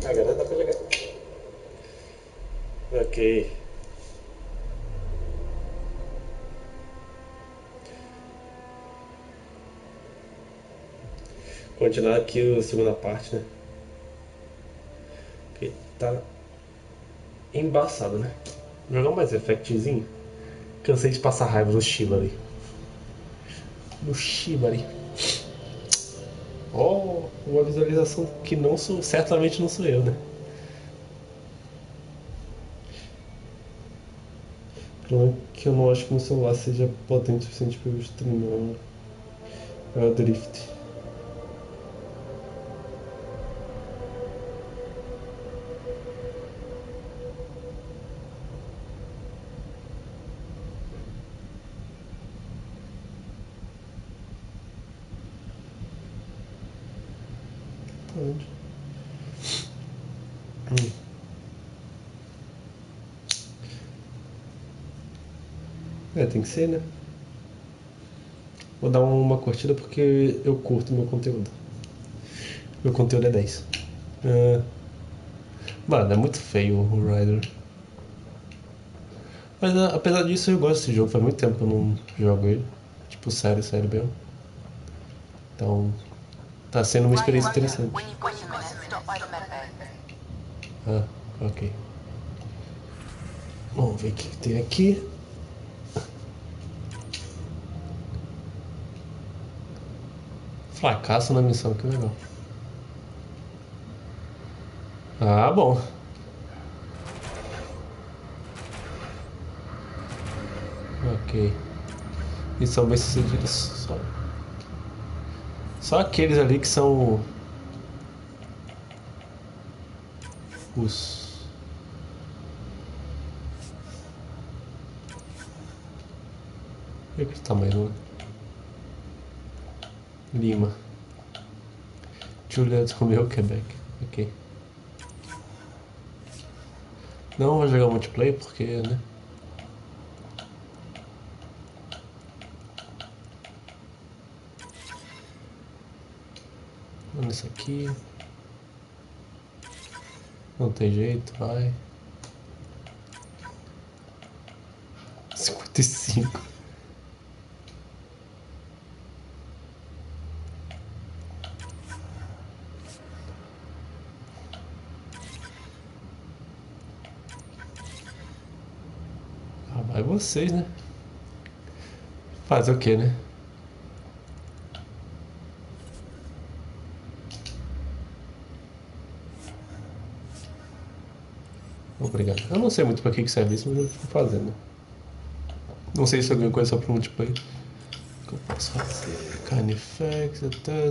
Agora dá pra jogar. Ok. Continuar aqui a segunda parte, né? Ok, tá embaçado, né? Jogar um mais effectzinho. Cansei de passar raiva no Shibari. No Shibari. Oh, uma visualização que não sou, certamente não sou eu, né? O problema é que eu não acho que meu celular seja potente o suficiente para eu streamar. É o drift. Onde? É, tem que ser, né? Vou dar uma curtida porque eu curto meu conteúdo. Meu conteúdo é 10. Mano, é muito feio o Rider. Mas apesar disso eu gosto desse jogo, faz muito tempo que eu não jogo ele. Tipo, sério mesmo. Então, tá sendo uma experiência interessante. Ah, ok. Vamos ver o que tem aqui. Fracasso na missão, que legal. Ah, bom. Ok. E são bem sucedidos só aqueles ali que são os... Olha que tamanho, né? Lima. Juliette Romeo, Quebec. Ok. Não vou jogar multiplayer porque, né? Vamos nesse aqui. Não tem jeito, vai. 55. Ah, vai vocês, né? Fazer o que, né? Obrigado. Eu não sei muito pra que serve isso, mas eu fico fazendo. Não sei se alguém conhece só pro multiplayer. O que eu posso fazer? Carnifex, tá.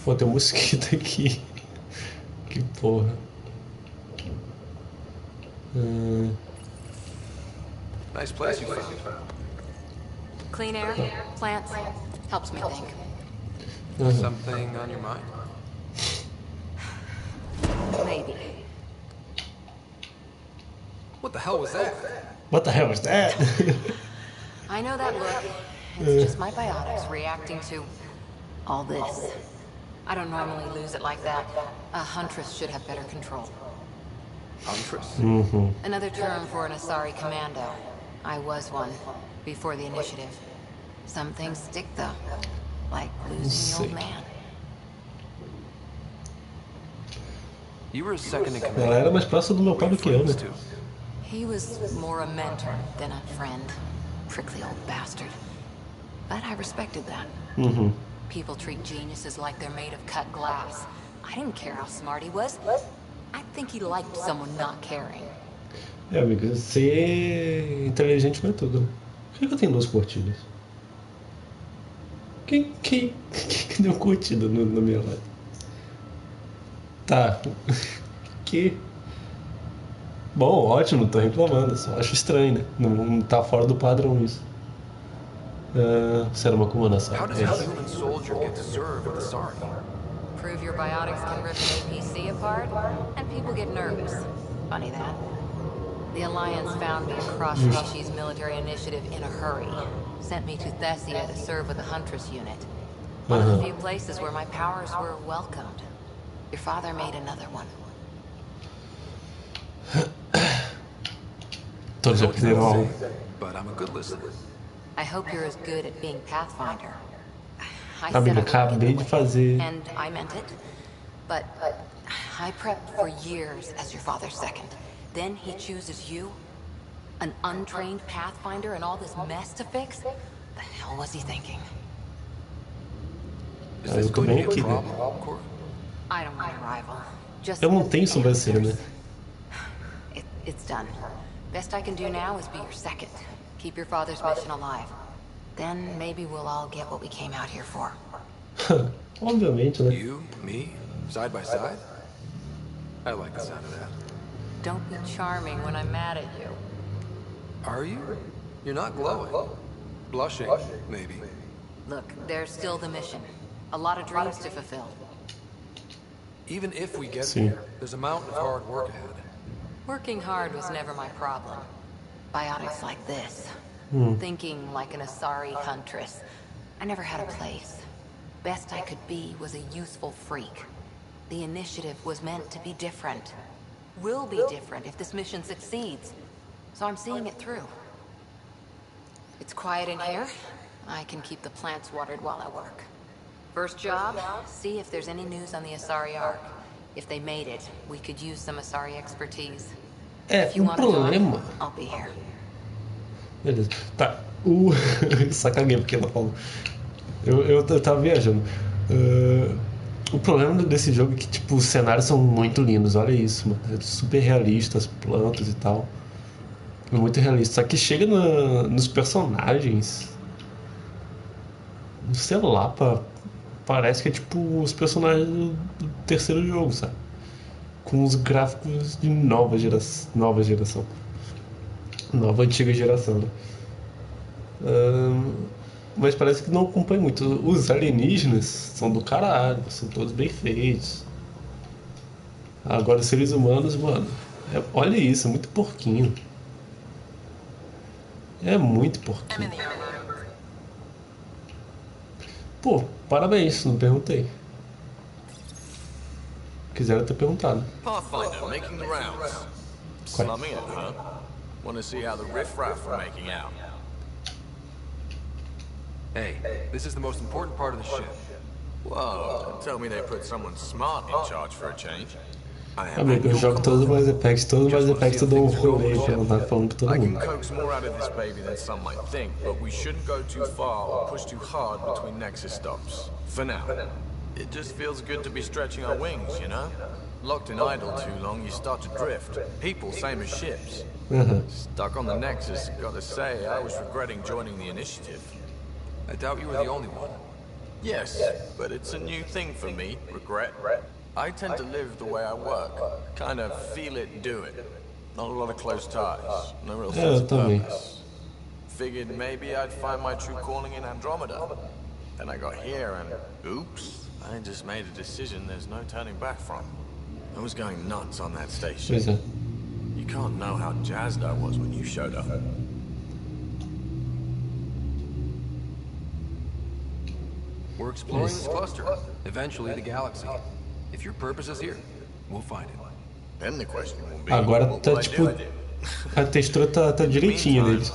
Pô, tem um mosquito aqui. Que porra. Nice place you found. Clean air, plants, helps me think. Something on your mind? Maybe. What the hell was that? What the hell was that? I know that look. It's just my biotics reacting to all this. I don't normally lose it like that. A huntress should have better control. Huntress? Another term for an Asari commando. I was one, before the initiative. Some things stick though, like losing the old man. You were a second in Ela command. era mais próxima do meu pai do que eu, né? He was more a mentor than a friend. Prickly old bastard. But I respected that. People treat geniuses like they're made of cut glass. I didn't care how smart he was. I think he liked someone not caring. É, amigo, ser inteligente não é tudo, né? Por que eu tenho 2 curtidas? Quem deu curtida na minha live? Tá. Que... Bom, ótimo, não tô reclamando, só acho estranho, né? Não tá fora do padrão isso. Será uma comandação. How does a human soldier get to serve with Asari? Prove your biotics can rip an APC apart, and people get nervous. Funny that. The Alliance found me across Rushi's military initiative in a hurry. Sent me to Thessia to serve with the Huntress unit. One of the few places where my powers were welcomed. Your father made another one. Todos já perderam algo. But I'm a good listener. I hope you're as good at being Pathfinder. I Amiga, said I would acabei give de it fazer. and I meant it. But I prepped for years as your father's second. Then he chooses you? An untrained Pathfinder and all this mess to fix? The hell was he thinking? Is Eu this tô going to bem be a aqui, né? problem, Cor? I don't want a rival. Just Eu não tenho sobrancelha, né? It's done. Best I can do now is be your second. Keep your father's mission alive. Then maybe we'll all get what we came out here for. Obviamente, né? You, me, side by side? I like the sound of that. Don't be charming when I'm mad at you. Are you? You're not glowing. Blushing, maybe. Look, there's still the mission. A lot of dreams to fulfill. Even if we get Sim. there, there's a mountain of hard work ahead. Working hard was never my problem. Biotics like this. Thinking like an Asari huntress. I never had a place. Best I could be was a useful freak. The initiative was meant to be different. Will be different if this mission succeeds. So I'm seeing it through. It's quiet in here. I can keep the plants watered while I work. First job, see if there's any news on the Asari Ark. If they made it, we could use some Asari expertise. É, If you um want to talk, problema. I'll be here. Beleza. Tá. Sacaguei porque ela falou. Eu tava viajando. O problema desse jogo é que, tipo, os cenários são muito lindos. Olha isso, mano. É super realista, as plantas e tal. É muito realista. Só que chega nos personagens. Sei lá, parece que é tipo os personagens do terceiro jogo, sabe? Com os gráficos de nova geração. Nova antiga geração, né? Mas parece que não acompanha muito. Os alienígenas são do caralho, são todos bem feitos. Agora os seres humanos, mano, olha isso, é muito porquinho. É muito porquinho. Pô, parabéns, não perguntei. Quiseram ter perguntado. Pathfinder, making the rounds. Slumming it, huh? Want to see how the riffraff are making out? Hey, this is the most important part of the ship. Whoa, don't tell me they put someone smart in charge for a change. I am Amigo, eu jogo todos os Mass Effect, eu dou um rolê falando com todo I can mundo. coax more out of this baby than some might think, but we shouldn't go too far or push too hard between Nexus stops. For now. It just feels good to be stretching our wings, you know? Locked in idle too long, you start to drift. People, same as ships. Stuck on the Nexus, gotta say, I was regretting joining the initiative. I doubt you were the only one. Yes, but it's a new thing for me, regret. I tend to live the way I work. Kind of feel it, do it. Not a lot of close ties. No real sense of purpose. Figured maybe I'd find my true calling in Andromeda. Then I got here and oops, I just made a decision there's no turning back from. I was going nuts on that station. Pois é. You can't know how jazzed I was when you showed up. We're exploring this cluster, eventually the galaxy. If your purpose is here, we'll find it. Then the question will be, Agora what tá will I tipo. do with it? A textura tá direitinha deles.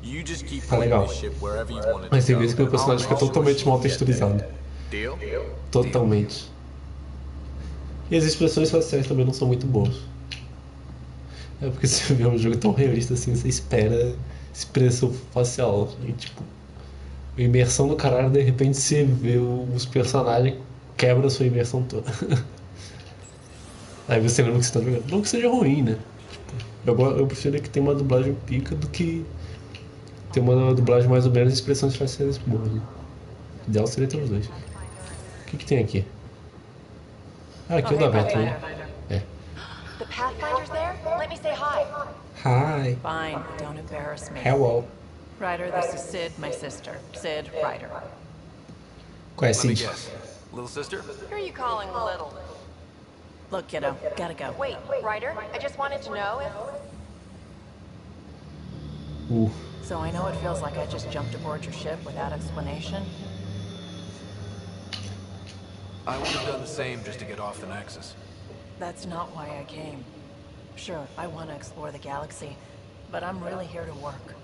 You just keep Tá pointing legal. the ship wherever you want it Mas to tem vezes que go, o personagem fica and I'll totalmente make sure mal you get there. texturizado. Deal? Totalmente. E as expressões faciais também não são muito boas. É porque você vê um jogo tão realista assim, você espera expressão facial. E tipo, a imersão do caralho, de repente você vê os personagens, quebra a sua imersão toda. Aí você lembra que você tá jogando. Não que seja ruim, né? Tipo, eu prefiro que tenha uma dublagem pica do que ter uma dublagem mais ou menos de expressões faciais boas. Né? O ideal seria ter os dois. O que tem aqui? Ah, aqui é o da Veta, né? É. The Pathfinder's there? Let me say hi. Hi. Fine, don't embarrass me. Hello. Ryder, this is Sid, my sister. Sid, Ryder. Qual é, Let me Cid? guess. Little sister? Who are you calling little? Look, kiddo, gotta go. Wait, Ryder, I just wanted to know if... So I know it feels like I just jumped aboard your ship without explanation. I would have done the same just to get off the Nexus. That's not why I came. Sure, I want to explore the galaxy, but I'm really here to work.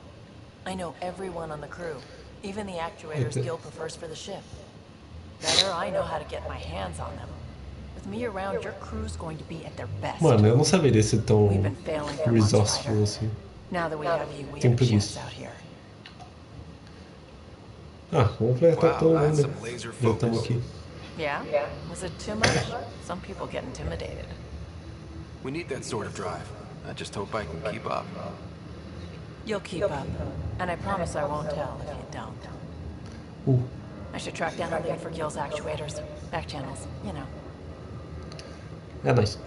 I know everyone on the crew, even the actuators Gil prefers for the ship. Better, I know how to get my hands on them. With me around, your crew's going to be at their best. Mano, eu não saberia ser tão We've been failing for months, resourceful Ryder. assim. Now that we have you, we Tem have a chance preguiça. out here. Ah, vamos apertar Wow, todo that's mundo. some laser Já estamos focus. aqui. Yeah? Was it too much? Some people get intimidated. We need that sort of drive. I just hope I can keep up. You'll keep up, and I promise I won't tell if you don't. I should track down a lead for Gil's actuators. Back channels, you know. É nóis.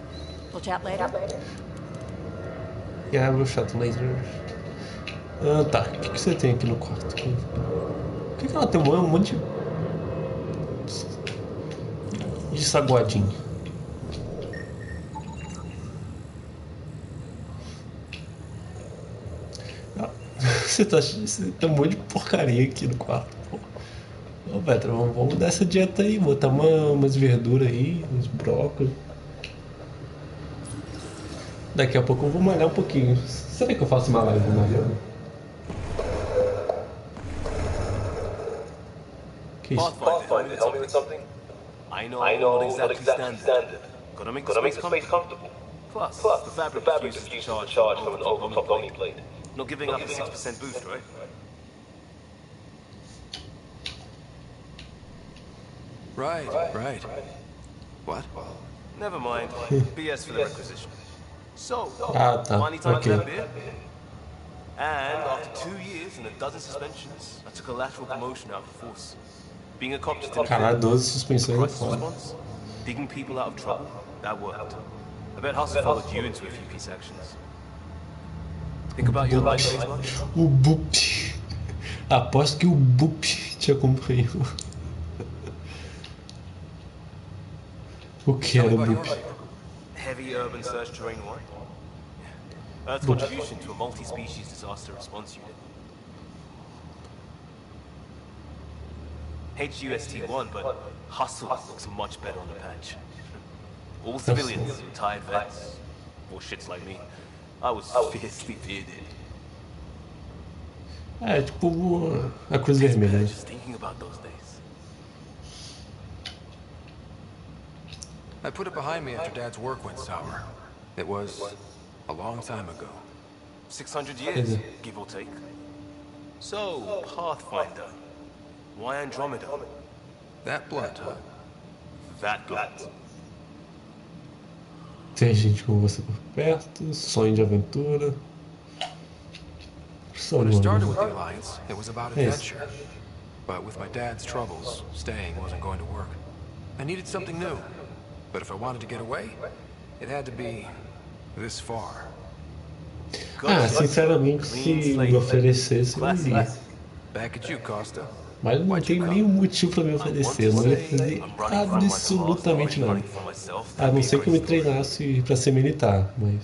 We'll chat later? E abre o chato laser. Ah, tá. O que você tem aqui no quarto? Por que ela tem um monte de saguadinho? Ah, você tem um monte de porcaria aqui no quarto, pô. Ô, Petra, vamos dar essa dieta aí, botar umas verduras aí, uns brócolis. Daqui a pouco eu vou malhar um pouquinho. Será que eu faço uma live malhando? Que isso? Pathfinder, help me with something? I know not exactly standard. Gotta make the space comfortable. Plus, the fabric refuses to charge from an overclocked Omni blade. Not giving up a 6% boost, right? Right. What? Never mind. BS for the requisition. So, Ah, tá. money time Ok. for that beer? And after 2 years and a dozen suspensions, I took a lateral promotion out of the force. Being a cop just didn't Caralho, 12 suspensões é crisis foda. response, digging people out of trouble, that worked. I bet Hustle followed you into a few peace actions. Think about your life phase much? O Boop. Aposto que o Boop te acompanhou. O que Tell era me o about Boop? your life. Heavy urban search terrain 1? Yeah. Earth's contribution to a multi-species disaster response unit. HUST-1, but Hustle looks much better on the patch. All civilians, tired vets, or shits like me. I was fiercely bearded. É, tipo a Cruz Vermelha. Né? Just thinking about those days. I put it behind me after Dad's work went sour. It was a long time ago. 600 years, give or take. So, Pathfinder. Why Andromeda? That blood, huh? That blood. Tem gente como você por perto, sonho de aventura. When I started with Sonho. the Alliance, it was about Yes. adventure. But with my dad's troubles, staying wasn't going to work. I needed something new. But if I wanted to get away, it had to be this far. Ah, sinceramente, se me oferecesse, eu iria. Back at you, Costa. Mas não tem nenhum motivo pra me oferecer. Eu não ia fazer absolutamente nada. A não ser que eu me treinasse pra ser militar. Mas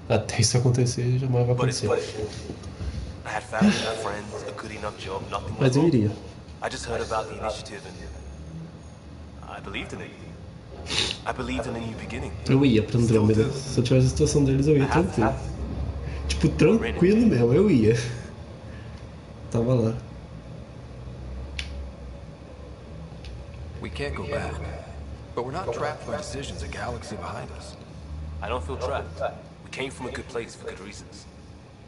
até isso acontecer, jamais vai acontecer. I had family, friends, a good enough job, nothing went Mas eu wrong. iria. I just heard about the initiative and I believed in it. I believed in a new beginning. Eu ia pra Andrômeda. Se eu tivesse a situação deles, eu ia tranquilo. Tipo, tranquilo mesmo, eu ia. Tava lá. We can't go back. But we're not trapped by decisions a galaxy behind us. I don't feel trapped. We came from a good place for good reasons.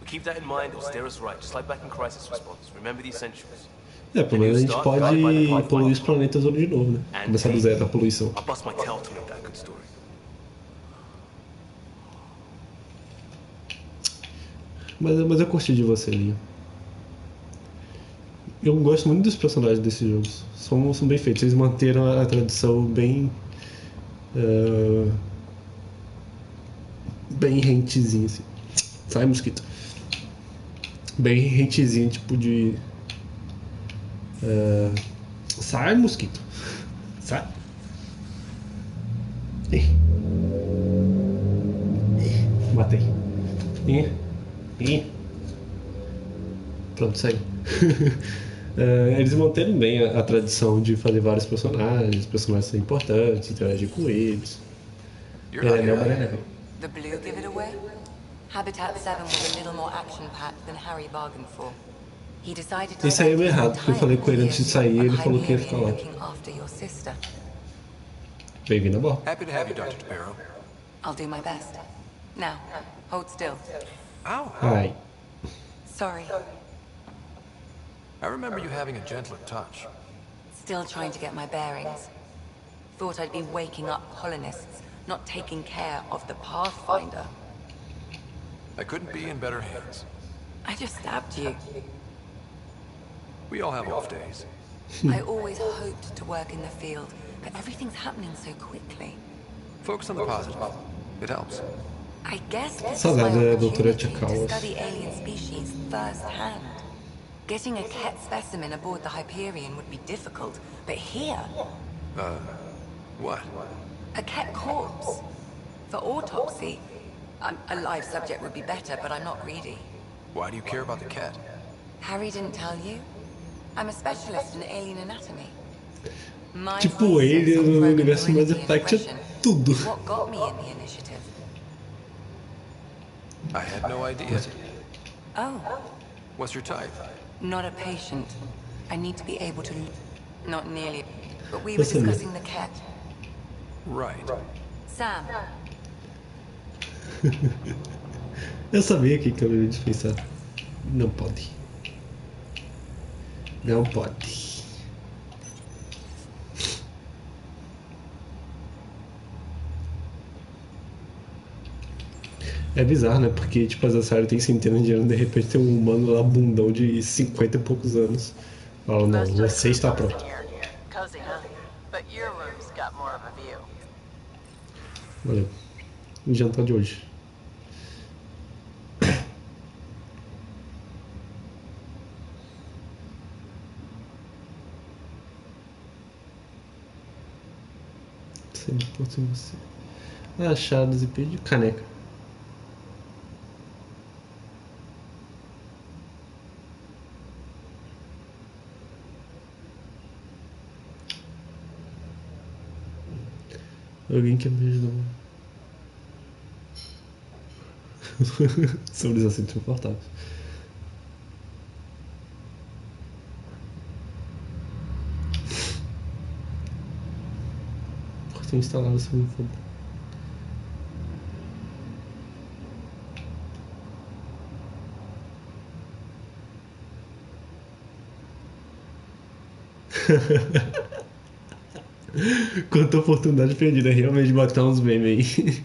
We keep that in mind, it'll steer us right, just like back in crisis response. Remember the essentials. É, pelo menos a gente pode poluir os planetas de novo, né? Começar do zero da poluição. I'll bust my tail to make that a good story. Mas eu curti de você, Linha. Eu gosto muito dos personagens desses jogos. São bem feitos. Eles manteram a tradição bem... bem rentezinha, assim. Sai, mosquito. Bem rentezinha, tipo de... sai, mosquito. Sai. Matei. Pronto, saiu. Eles manteram bem a tradição de fazer vários personagens serem importantes, interagir com eles. The blue give it away? Habitat 7 was a little more action-packed than Harry bargained for. He decided to Isso aí é spend meio his errado, porque eu falei com ele antes de sair e ele falou que ia ficar lá. looking after your sister. Bem-vindo a bordo. Happy to have you, Dr. DeBarrow. I'll do my best. Now, hold still. Ow! Ai. Sorry. I remember you having a gentler touch. Still trying to get my bearings. Thought I'd be waking up colonists, not taking care of the Pathfinder. I couldn't be in better hands. I just stabbed you. We all have off days. I always hoped to work in the field, but everything's happening so quickly. Focus on the positive. It helps. I guess this is Saudade my da opportunity doutora to Tchakawas. study alien species firsthand. Getting a Ket specimen aboard the Hyperion would be difficult, but here, What? a Ket corpse. For autopsy, a live subject would be better, but I'm not greedy. Why do you care about the cat? Harry didn't tell you? I'm a specialist in alien anatomy. My Tipo, ele research on no universo Mass probability and Effect é aggression tudo. is what got me in the initiative. I had no idea. Oh, What's your type? not a patient. I need to be able to... Not nearly. But we were discussing the cat. Right. Sam, Eu sabia que eu ia dispensar. Não pode. Não pode. É bizarro, né? Porque, tipo, as séries tem centenas de anos, de repente tem um humano lá, bundão de 50 e poucos anos. Fala, não, você está pronto. Cozy, huh? But your room's got more of a view. Valeu. O jantar de hoje. Sempre importa em você. Achados e pedido. Caneca. Alguém quer me ajudar? Sobre os assentos confortáveis. Por ter instalado esse uniforme. Quanta oportunidade perdida, realmente botar uns memes aí.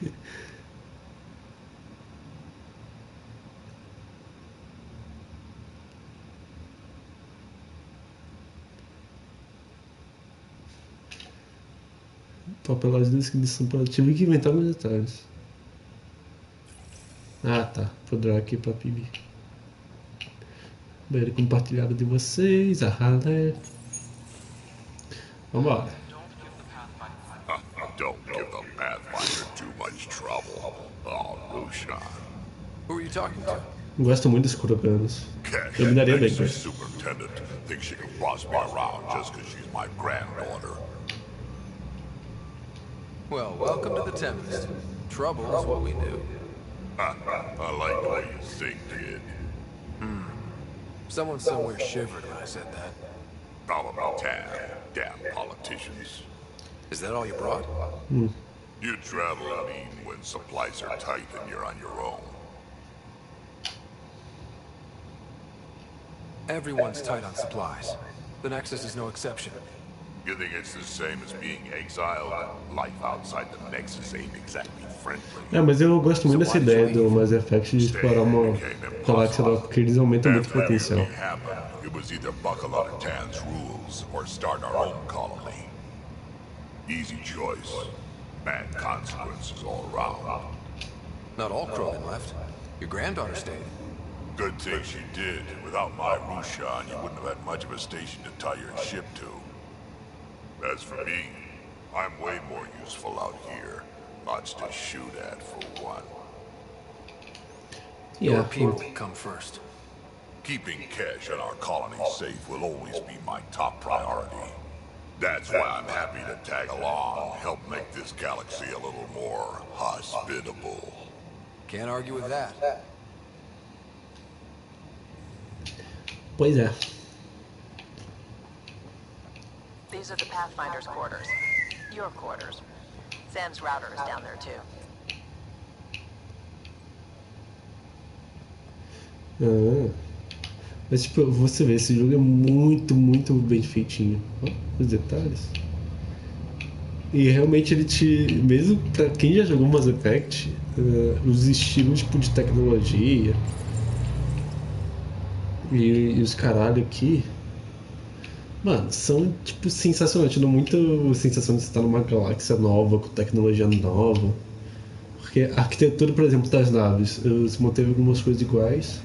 Papelagem de descrição para... Tive que inventar meus detalhes. Ah, tá. Vou dar aqui pra PB. Banheiro compartilhado de vocês. A ralé. Vambora. Don't give the Pathfinder too much trouble. Oh, Rusha. Who are you talking to? Gosto muito dos Kuroganos. Eu me daria bem com Next isso. superintendent thinks she can boss me around just because she's my granddaughter. Well, welcome to the Tempest. Trouble is what we knew. I like the way you think, kid. Someone somewhere shivered when I said that. All about town. Damn politicians. Is that all you brought? You travel mean when supplies are tight and you're on your own. Everyone's tight on supplies. The Nexus is no exception. You think it's the same as being exiled? Life outside the Nexus ain't exactly friendly. Mas eu gosto muito dessa ideia do Mass Effect de explorar uma galáxia lá, porque eles aumentam muito o After potencial. everything happened, it was either buckle under Tan's rules or start our own colony. Easy choice. Bad consequences all around. Not all Krogan left. Your granddaughter stayed. Good thing she did. Without my Rushan, you wouldn't have had much of a station to tie your ship to. As for me, I'm way more useful out here. Lots to shoot at, for one. Your people come first. Keeping cash in our colony safe will always be my top priority. That's why I'm happy to tag along, help make this galaxy a little more hospitable. Can't argue with that. Pois é. These are the Pathfinder's quarters. Your quarters. Sam's router is down there too. Mas tipo, você vê, esse jogo é muito, muito bem feitinho. Ó, os detalhes. E realmente ele te... Mesmo pra quem já jogou Mass Effect, os estilos tipo, de tecnologia e os caralho aqui, mano, são tipo sensacionantes. Dão muita sensação de estar numa galáxia nova, com tecnologia nova. Porque a arquitetura, por exemplo, das naves, se manteve algumas coisas iguais.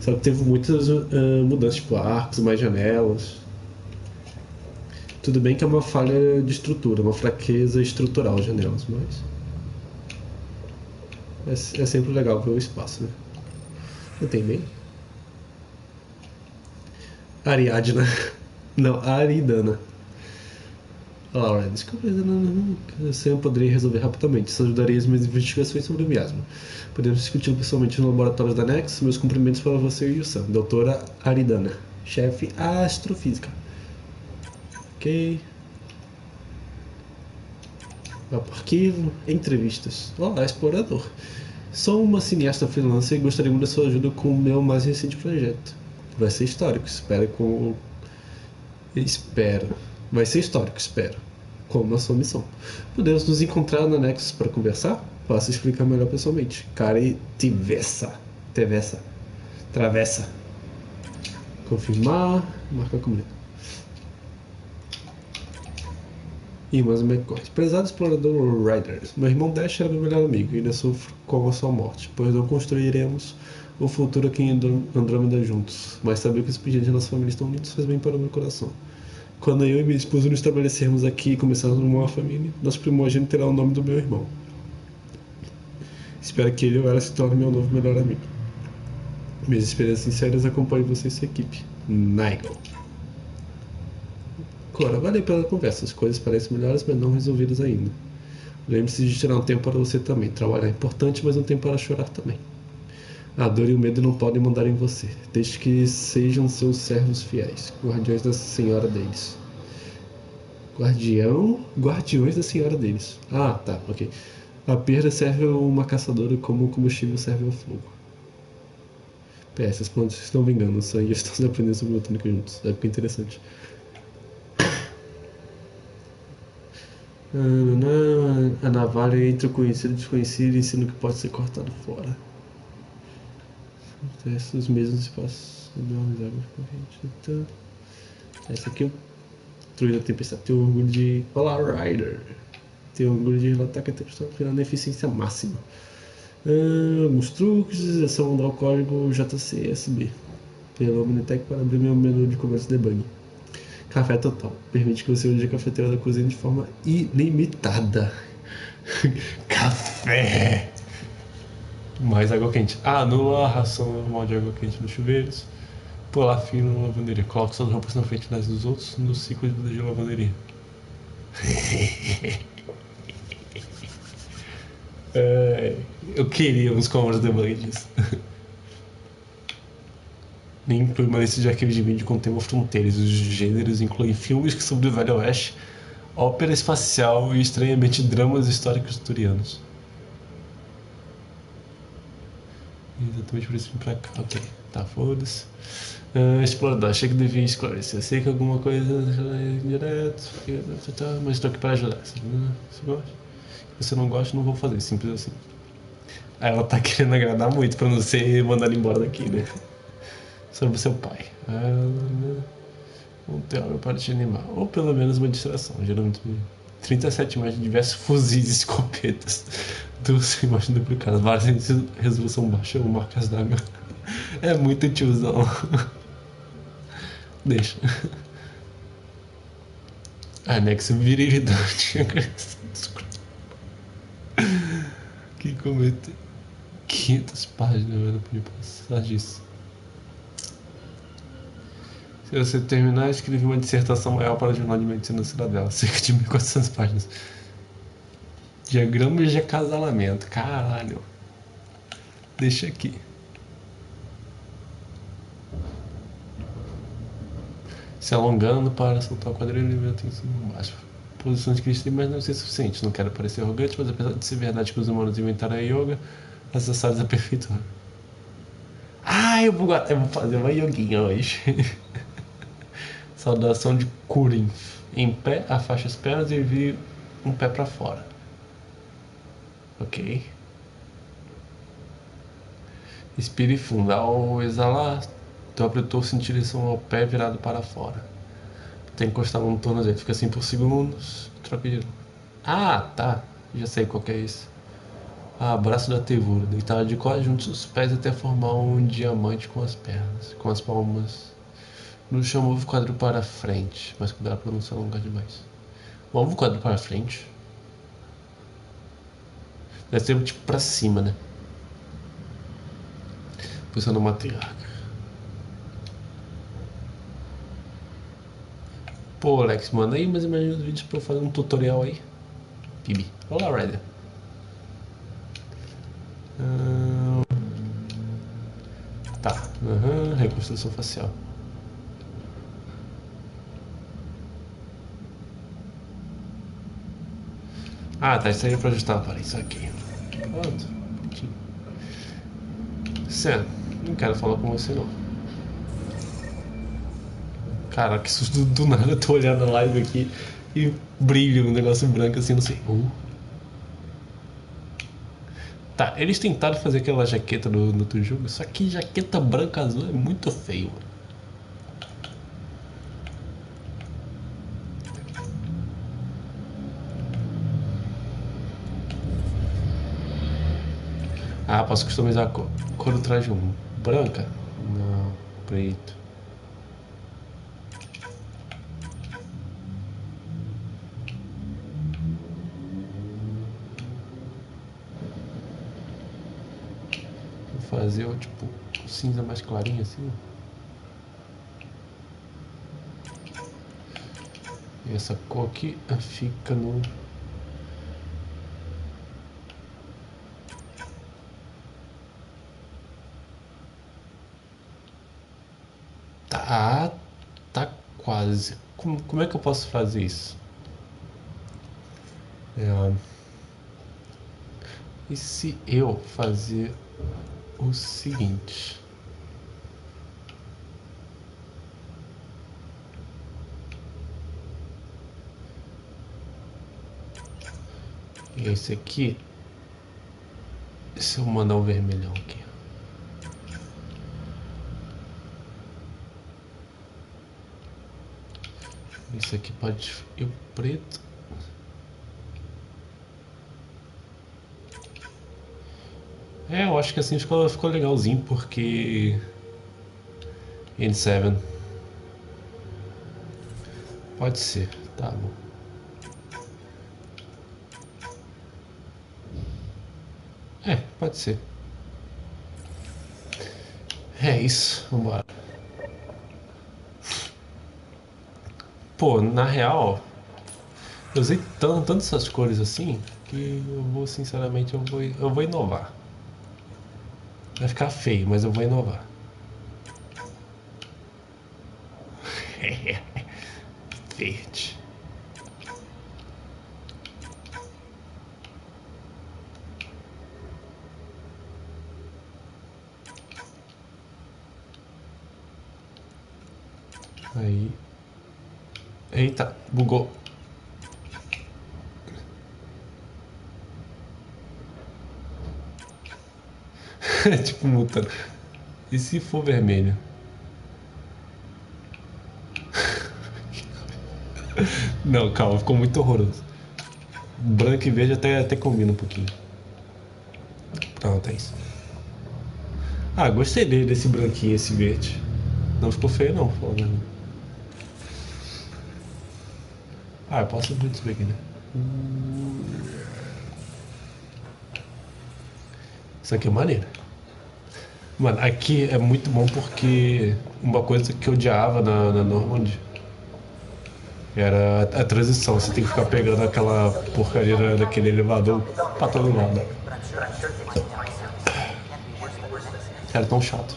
Só que teve muitas mudanças, tipo arcos, mais janelas. Tudo bem que é uma falha de estrutura, uma fraqueza estrutural as janelas, mas é sempre legal ver o espaço, né? Não tem bem? Ariadna. Não, Aridana. Olha lá, desculpa, eu poderia resolver rapidamente. Isso ajudaria as minhas investigações sobre o miasma. Podemos discutir pessoalmente nos laboratórios da Nex. Meus cumprimentos para você e o Sam. Doutora Aridana, chefe astrofísica. Ok. Vai para o arquivo. Entrevistas. Olá, explorador. Sou uma cineasta freelancer e gostaria muito da sua ajuda com o meu mais recente projeto. Vai ser histórico, espero. Vai ser histórico, espero. Como a sua missão. Podemos nos encontrar na Nexus para conversar? Posso explicar melhor pessoalmente. Care Travessa. Confirmar. Marcar comunidade. Irmãs McCoy. Prezado explorador Riders. Meu irmão Dash era meu melhor amigo e ainda sofro com a sua morte, pois não construiremos o futuro aqui em Andrômeda juntos. Mas saber que os expedientes da nossa família estão unidos faz bem para o meu coração. Quando eu e minha esposa nos estabelecermos aqui e começarmos uma família, nosso primogênito terá o nome do meu irmão. Espero que ele ou ela se torne meu novo melhor amigo. Minhas esperanças sinceras acompanhem você e sua equipe. Nigel. Cora, valeu pela conversa. As coisas parecem melhores, mas não resolvidas ainda. Lembre-se de tirar um tempo para você também. Trabalhar é importante, mas um tempo para chorar também. A dor e o medo não podem mandar em você. Deixe que sejam seus servos fiéis, guardiões da senhora deles. Guardiões da senhora deles. Ah, tá, ok. A perda serve a uma caçadora como o combustível serve ao fogo. PS, as plantas estão vingando, o sangue estão se aprendendo sobre botânica juntos. É porque interessante. A navalha entre o conhecido e o desconhecido, ensino que pode ser cortado fora. Os mesmos espaços enormes, águas correntes. Então, essa aqui é o Truído da Tempestade. Tem orgulho de. Olá, Rider! Tem orgulho de relatar que a tempestade está virando a eficiência máxima. Alguns truques. É só mandar o código JCSB pela Omnitec para abrir meu menu de comércio debug. Café total. Permite que você use a cafeteira da cozinha de forma ilimitada. Café! Mais água quente. Anula a ração normal de água quente nos chuveiros. Pular fino na lavanderia. Coloque suas roupas na frente das dos outros no ciclo de lavanderia. Eu queria uns cômodos debug disso. Inclui uma lista de arquivos de vídeo com tema fronteiras. Os gêneros incluem filmes sobre o Velho Oeste, ópera espacial e, estranhamente, dramas históricos turianos. Exatamente por isso vim pra cá. Ok, tá, foda-se. Explorador, achei que devia esclarecer. Eu sei que alguma coisa é direto, mas estou aqui para ajudar. Você gosta? Se você não gosta, não vou fazer, simples assim. Aí ela tá querendo agradar muito pra não ser mandada embora daqui, né? Sobre seu pai. Um teórico para te animar. Ou pelo menos uma distração. Geralmente 37 imagens de diversos fuzis e escopetas. 2 imagens duplicadas. Várias em resolução baixa ou marcas d'água. É muito tiozão. Deixa. Anexo virilidade. Que cometer 500 páginas, eu não podia passar disso. Se você terminar, escrevi uma dissertação maior para o Jornal de Medicina da Cidadela, cerca de 1.400 páginas. Diagramas de acasalamento, caralho. Deixa aqui. Se alongando para soltar o quadrilho e vento em cima embaixo. Posições que eles mas não ser suficiente. Não quero parecer arrogante, mas apesar de ser verdade que os humanos inventaram a yoga, necessários aperfeiçoar. Eu vou fazer uma yoguinha hoje. Saudação de Kurin. Em pé, afaste as pernas e vire um pé para fora. Ok. Expire fundo. Ao exalar, dobre o torso em direção ao pé virado para fora. Tem que encostar no tornozelo. Fica assim por segundos. Troca de... tá. Já sei qual que é isso. Braço da tesoura. Deitar de costas juntos os pés até formar um diamante com as pernas. Com as palmas no chão, move o quadril para frente. Mas cuidado para não se alongar demais. Move o quadril para frente. Deve ser tipo pra cima, né? Posição da matriarca. Pô, Alex, manda aí mais imagens dos vídeos pra eu fazer um tutorial aí. Pibi. Olá, Ryder. Tá. Reconstrução facial. Tá. Isso aí é pra ajustar a aparência. Ok. Pronto. Sam, não quero falar com você não. Cara, que susto do nada. Eu tô olhando a live aqui e brilha um negócio branco assim, não sei. Tá, eles tentaram fazer aquela jaqueta no outro jogo, só que jaqueta branca azul é muito feio. Posso customizar a cor do traje 1. Branca? Não, preto. Vou fazer o tipo cinza mais clarinho assim. E essa cor aqui fica no... Tá quase. Como é que eu posso fazer isso? E se eu fazer o seguinte? E esse aqui, se eu mandar um vermelhão aqui. Esse aqui pode ir preto. Eu acho que assim ficou legalzinho, porque... N7. Pode ser, tá bom. Pode ser. É isso, vambora. Pô, na real, eu usei tanto essas cores assim que eu vou, sinceramente, eu vou inovar. Vai ficar feio, mas eu vou inovar. Verde. Aí. Eita, bugou. Tipo mutando. E se for vermelho? Não, calma, ficou muito horroroso. Branco e verde até combina um pouquinho. Pronto, é isso. Gostei desse branquinho, esse verde. Não ficou feio não, falando. Eu posso abrir isso aqui, né? Isso aqui é maneiro. Mano, aqui é muito bom porque uma coisa que eu odiava na Normandy era a transição. Você tem que ficar pegando aquela porcaria daquele elevador pra todo lado. Era tão chato.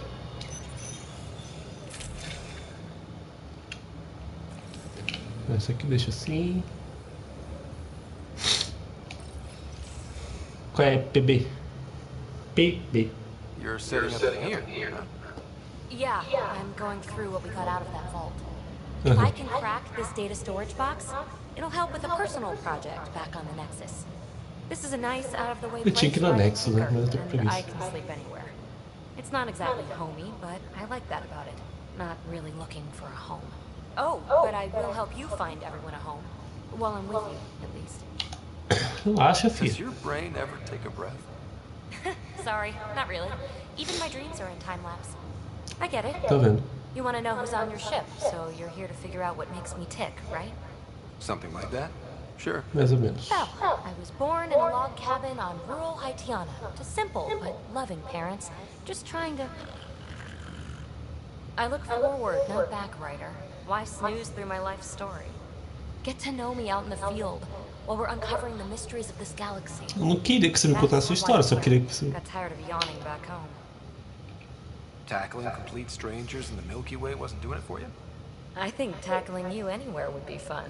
Esse aqui deixa assim. Qual é PB? PB. You're setting up in here, huh? Yeah, I'm going through what we got out of that vault. If I can crack this data storage box, it'll help with a personal project back on the Nexus. This is a nice, out-of-the-way Eu tinha place que ir na where I Nexus, can né? Mas eu tô and preguiça. I can sleep anywhere. It's not exactly homey, but I like that about it. Not really looking for a home. Oh, but I will help you find everyone a home. While I'm with you, at least. Relaxa, Does filho. your brain ever take a breath? Sorry, not really. Even my dreams are in time-lapse. I get it. Tá vendo? You want to know who's on your ship, so you're here to figure out what makes me tick, right? Something like that? Sure. Mais ou menos. Well, I was born in a log cabin on rural Haitiana to simple but loving parents, just trying to... I look forward, not back, writer. Why snooze through my life story? Get to know me out in the field, while we're uncovering the mysteries of this galaxy. Eu não queria que você me contasse a sua história, só queria que você... Got tired of yawning back home. Tackling complete strangers in the Milky Way wasn't doing it for you? I think tackling you anywhere would be fun.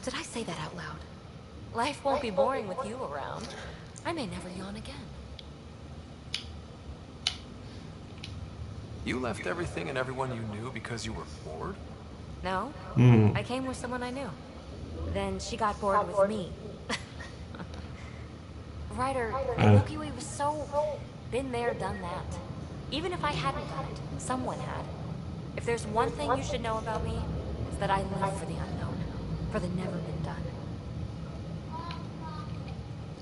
Did I say that out loud? Life won't be boring with you around. I may never yawn again. You left everything and everyone you knew because you were bored? No, I came with someone I knew. Then she got bored with me. Ryder, the Milky Way was so... been there, done that. Even if I hadn't done it, someone had. If there's one thing you should know about me, it's that I live for the unknown, for the never been done.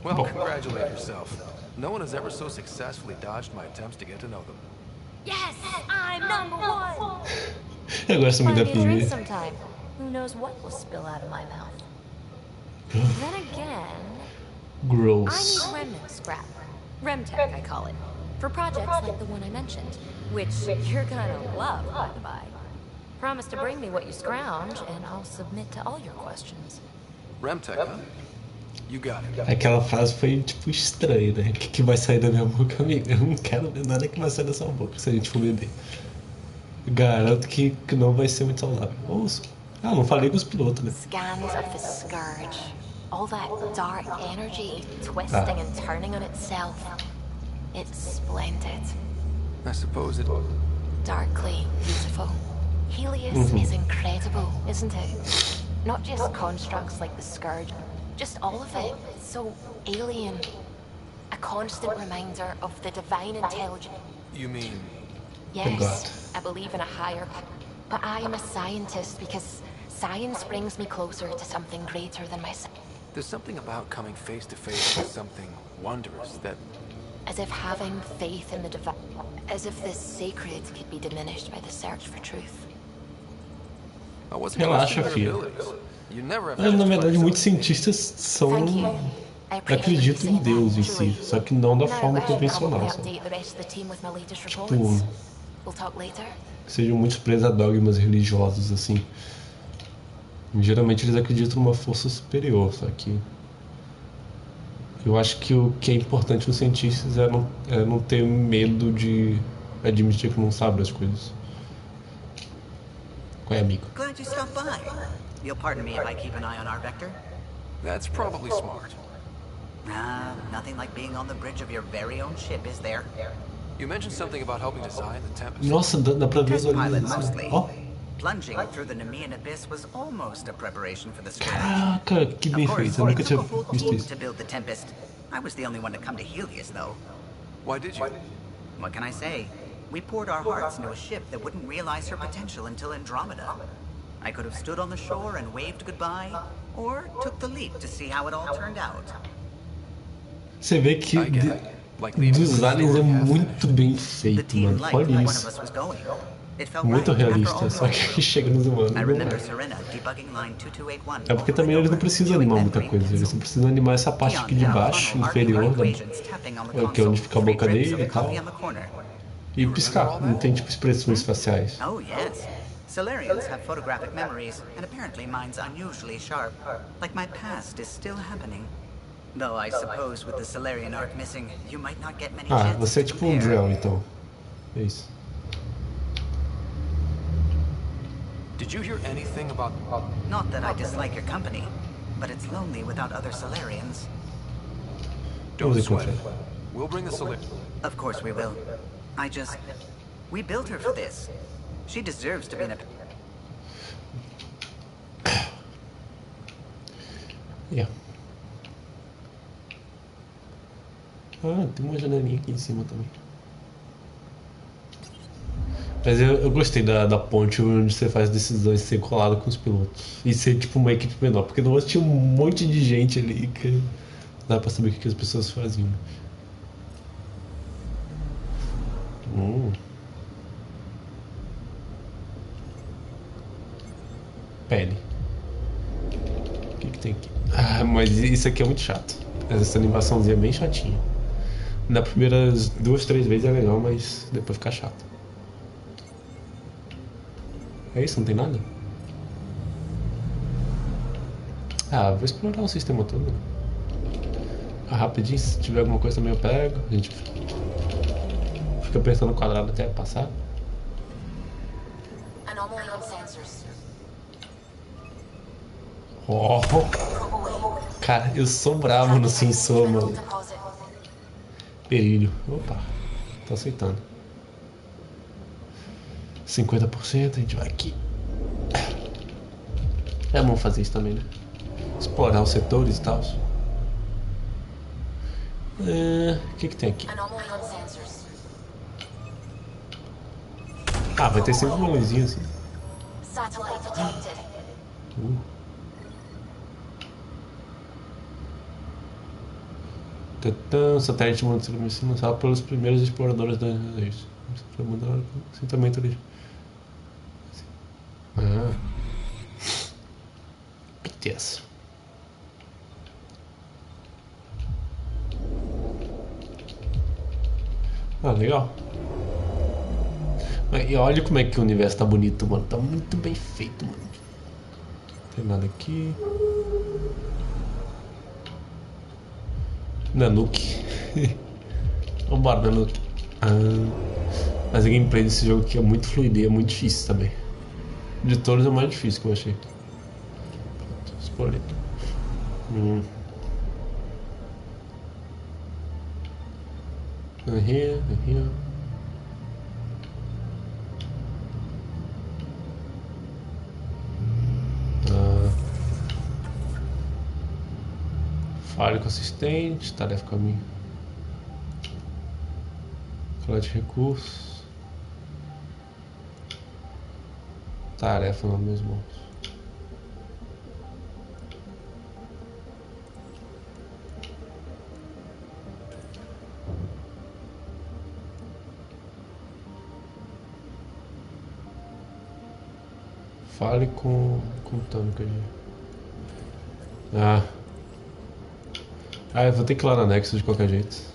Well, congratulate yourself. No one has ever so successfully dodged my attempts to get to know them. Yes, I'm #1. Eu gosto muito da Buy me a drink PB. sometime. Who knows what will spill out of my mouth? Then again, I Gross. need remnant scrap. Remtech, I call it. For projects like the one I mentioned, which you're gonna love, by the by. Promise to bring me what you scrounge, and I'll submit to all your questions. Remtech, huh? You got it. Aquela frase foi, tipo, estranha, né? O que vai sair da minha boca, amiga? Eu não quero ver nada que vai sair da sua boca se a gente for beber. Garanto que não vai ser muito saudável. Ouço. Ah, não falei com os pilotos, né? Scans of the Scourge. All that dark energy twisting and turning on itself. It's splendid. I suppose it... Darkly beautiful. Helios is incredible, isn't it? Not just constructs like the Scourge, just all of it. So alien. A constant reminder of the divine intelligence. You mean... Yes, I believe in a higher... But I am a scientist because science brings me closer to something greater than myself. There's something about coming face to face with something wondrous that... As if having faith in the divine... As if the sacred could be diminished by the search for truth. I wasn't Relaxa, questioning your filho. abilities. You never have Mas, na verdade, to muitos cientistas são... Thank you. I appreciate you acreditam em saying Deus em that, si, truly. só que não da Now forma I should convencional, probably sabe? update the rest of the team with my latest Tipo, reports. We'll talk later. sejam muito presos a dogmas religiosos, assim. Geralmente eles acreditam numa força superior, só que... Eu acho que o que é importante nos cientistas é não ter medo de admitir que não sabe as coisas. Qual é, amigo? Glad you stopped by. You'll pardon me if I keep an eye on our vector. That's probably smart. Nothing like being on the bridge of your very own ship, is there? You mentioned something about helping design the Tempest. Nossa, dá pra ver os Test olhinhos pilot assim. mostly. Ó, Plunging through the Nemean abyss was almost a preparation for the Scourge. caraca, que bem Of course, feito. Eu nunca it tinha took a whole visto team isso. to build the Tempest. I was the only one to come to Helios, though. Why did you? What can I say? We poured our hearts into a ship that wouldn't realize her potential until Andromeda. I could have stood on the shore and waved goodbye, or took the leap to see how it all turned out. Você vê que I get it. Like leaving dos the aliens é story half muito finished. bem The feito, team mano. liked Olha where one of isso. us was going. It felt Muito right after realista, all só we que chega nos humanos. I Não remember é. Serena debugging line 2281. É porque também eles não precisam animar muita coisa, eles só precisam animar essa parte aqui de baixo, inferior, que é onde fica a boca dele e tal. E piscar, não tem tipo expressões faciais. Oh, yes. Solarians have photographic memories, and apparently mine's unusually sharp. Like my past is still happening. Though I suppose with the Solarian art missing, you might not get many chances você é tipo um Drell, então. É isso. Did you hear anything about... Not that I dislike your company, but it's lonely without other Solarians. Don't sweat. We'll bring the Solarian. Of course we will. We built her for this. She deserves to be in a... Yeah. Ah, tem uma janelinha aqui em cima também. Mas eu gostei da ponte onde você faz decisões ser colado com os pilotos. E ser tipo uma equipe menor. Porque no outro tinha um monte de gente ali que não dá pra saber o que as pessoas faziam. Pele. O que tem aqui? Ah, mas isso aqui é muito chato. Essa animaçãozinha é bem chatinha. Na primeiras 2, 3 vezes é legal, mas depois fica chato. É isso? Não tem nada? Ah, vou explorar o sistema todo. Ah, rapidinho, se tiver alguma coisa também eu pego. A gente fica apertando o quadrado até passar. Oh, cara, eu sou bravo no sensor, mano. Perilho. Opa, tô aceitando. 50%, a gente vai aqui. É bom fazer isso também, né? Explorar os setores e tal. O que tem aqui? Ah, vai ter sempre uma luzinha assim. Satélite monitorado lançado pelos primeiros exploradores da isso. Assentamento ali. BTS. Ah, legal. E olha como é que o universo tá bonito, mano. Tá muito bem feito, mano. Não tem nada aqui. Nanuki. Vambora, Nanuki. Mas a gameplay desse jogo aqui é muito fluida e é muito difícil também. De todos é o mais difícil que eu achei. Pronto, escolhi. Here. Falha consistente, tarefa caminho. Colete recursos. Tarefa nas minhas mãos. Fale com o tanque ali. Eu vou ter que ir lá na Nexus de qualquer jeito.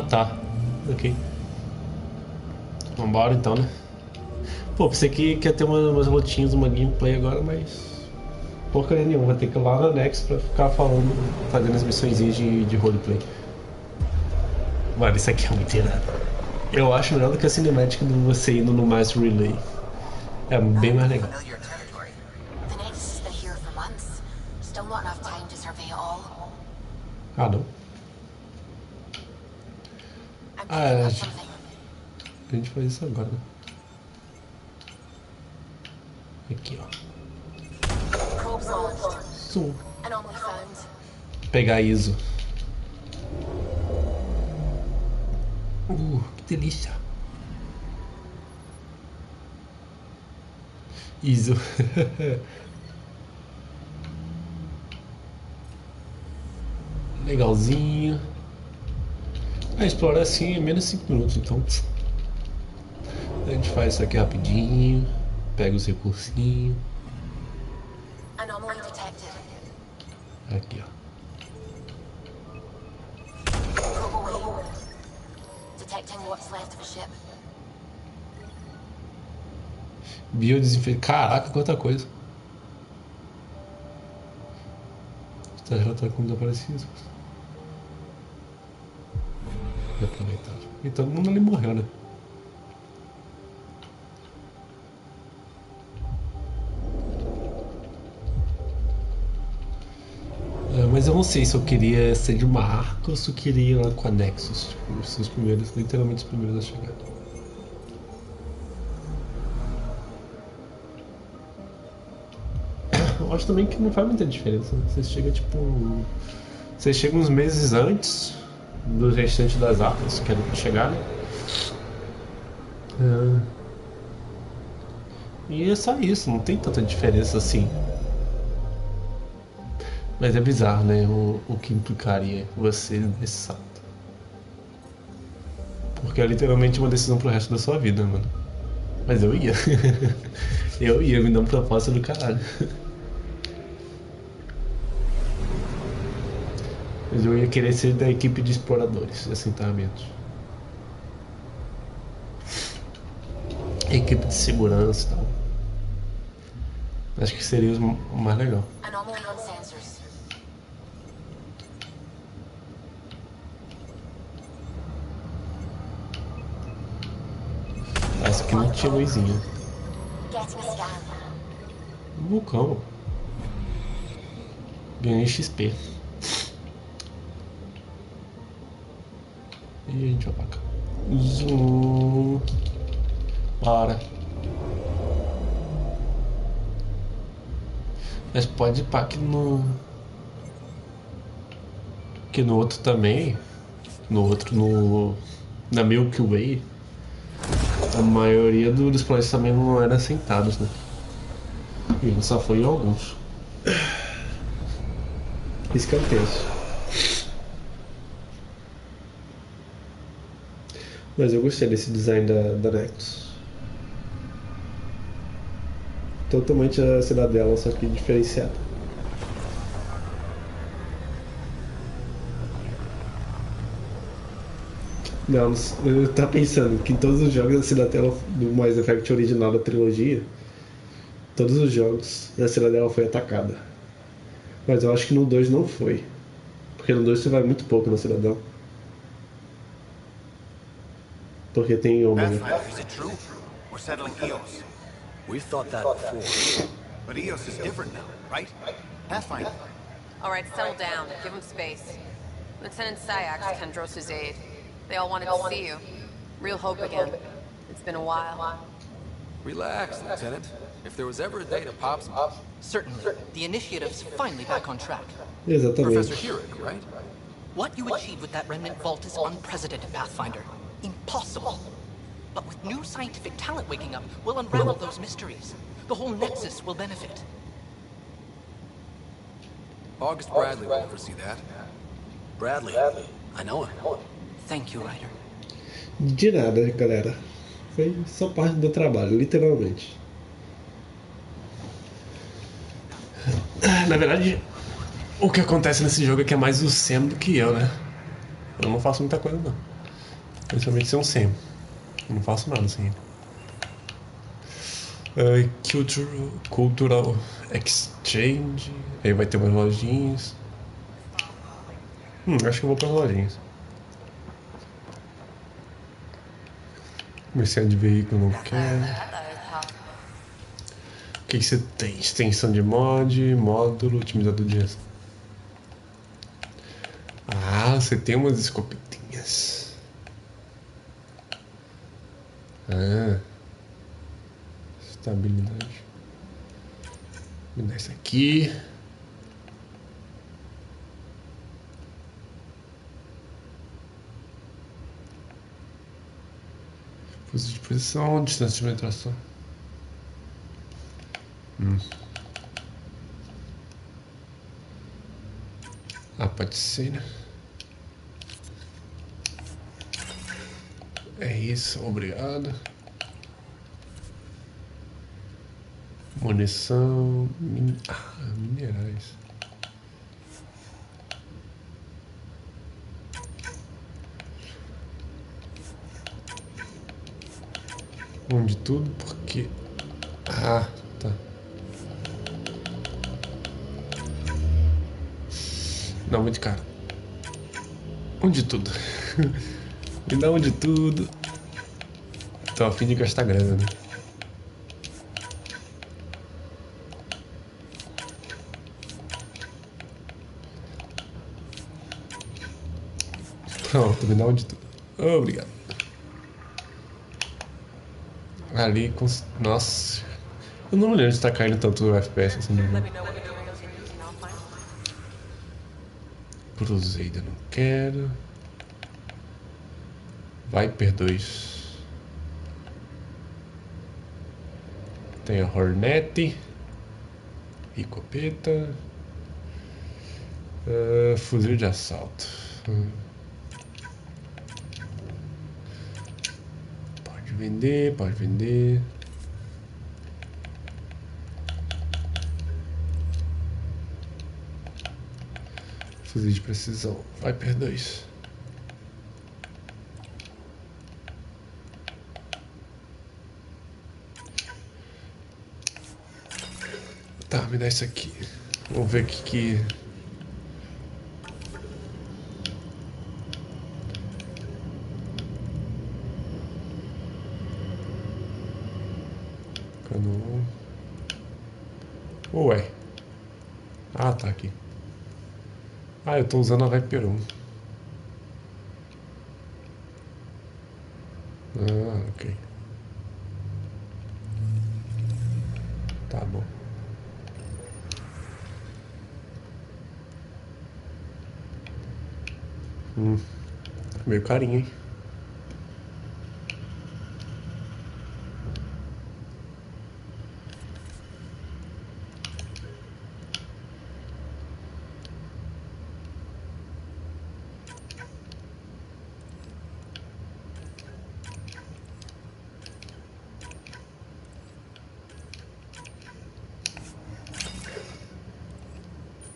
Tá. Ok. Vambora então, né? Pô, pensei que ia ter umas lutinhas, uma gameplay agora, mas... porcaria nenhuma, vai ter que ir lá na Nexus pra ficar falando, fazendo as missõezinhas de roleplay. Mano, isso aqui é muito irado. Eu acho melhor do que a cinemática de você indo no Master Relay. É bem mais legal. Ah, não? A gente faz isso agora, né? Aqui, ó. Zoom. Pegar ISO. Que delícia. ISO. Legalzinho. Explorar assim em menos de 5 minutos, então. A gente faz isso aqui rapidinho. Pega os recursinhos. Anomaly detected. Aqui, ó. Detecting what's left of a ship. Biodesinfectante. Caraca, quanta coisa. Está relatado como desaparecido. Reaproveitável. E todo mundo ali morreu, né? Mas eu não sei se eu queria ser de uma arca ou se eu queria ir lá com a Nexus. Tipo, os primeiros, literalmente os primeiros a chegar. Eu acho também que não faz muita diferença. Você chega tipo. Você chega uns meses antes do restante das arcas que era pra chegar, né? E é só isso, não tem tanta diferença assim. Mas é bizarro, né? O que implicaria você nesse salto. Porque é literalmente uma decisão pro resto da sua vida, mano. Mas eu ia. Eu ia me dar uma proposta do caralho. Mas eu ia querer ser da equipe de exploradores de assentamentos. Equipe de segurança e tal. Acho que seria o mais legal. Anomaly on sensors. Essa aqui não tinha luzinha. Getting a scan. Vulcão. Ganhei XP. E a gente vai pra cá. Zoom. Para. Mas pode ir pra que no. Que no outro também. No outro, no. Na Milky Way. A maioria dos planetas também não eram assentados, né? E a gente só foi em alguns. Isso que é tenso. Mas eu gostei desse design da Nexus. Totalmente a cidadela, só que diferenciada. Não, eu tava pensando que em todos os jogos da cidadela do Mass Effect original da trilogia, todos os jogos a cidadela foi atacada. Mas eu acho que no 2 não foi. Porque no 2 você vai muito pouco na cidadela. Porque tem Omega. Is it true? We're settling EOS. We've thought that before. But EOS is different now, right? Pathfinder. All right, settle down. Give him space. Lieutenant Syax, Kendros' aide. They all wanted to see you. Real hope again. It's been a while. Relax, Lieutenant. If there was ever a day to pop some... Certainly. The initiative's finally back on track. Exatamente. Professor Hurek, right? What you achieved with that remnant vault is unprecedented, Pathfinder. Impossible. But with new scientific talent waking up, we'll unravel those mysteries. The whole Nexus will benefit. August Bradley will oversee that. Bradley. I know him. Thank you, Ryder. De nada, galera. Foi só parte do trabalho, literalmente. Na verdade, o que acontece nesse jogo é que é mais o Sam do que eu, né? Eu não faço muita coisa, não. Principalmente ser um Sam. Eu não faço nada sem ele. Cultural Exchange. Aí vai ter umas lojinhas. Acho que eu vou para as lojinhas. Comerciante de veículo não quer. O que você tem? Extensão de módulo, otimizador de gestão. Ah, você tem umas escopetinhas. Ah. Estabilidade. Me dá isso aqui. Força de posição, distância de penetração. Ah, pode ser, né? É isso, obrigado. Munição. Minerais. Onde tudo, porque... Ah, tá. Não, muito caro. Onde tudo. Me dá onde tudo. Tô a fim de gastar grana, né? Pronto, me dá onde tudo. Obrigado. Ali com... Nossa. Eu não lembro de estar caindo tanto o FPS assim no jogo. Cruzeiro, não quero. Viper 2. Tem a Hornet. Ricopeta. Fuzil de assalto. Pode vender, pode vender. Fuzil de precisão. Viper 2. Tá, me dá isso aqui. Vamos ver o que... Cano... Ué. Ah, tá aqui. Ah, eu tô usando a Viper 1. Ah, ok. Tá bom. Meio carinho, hein?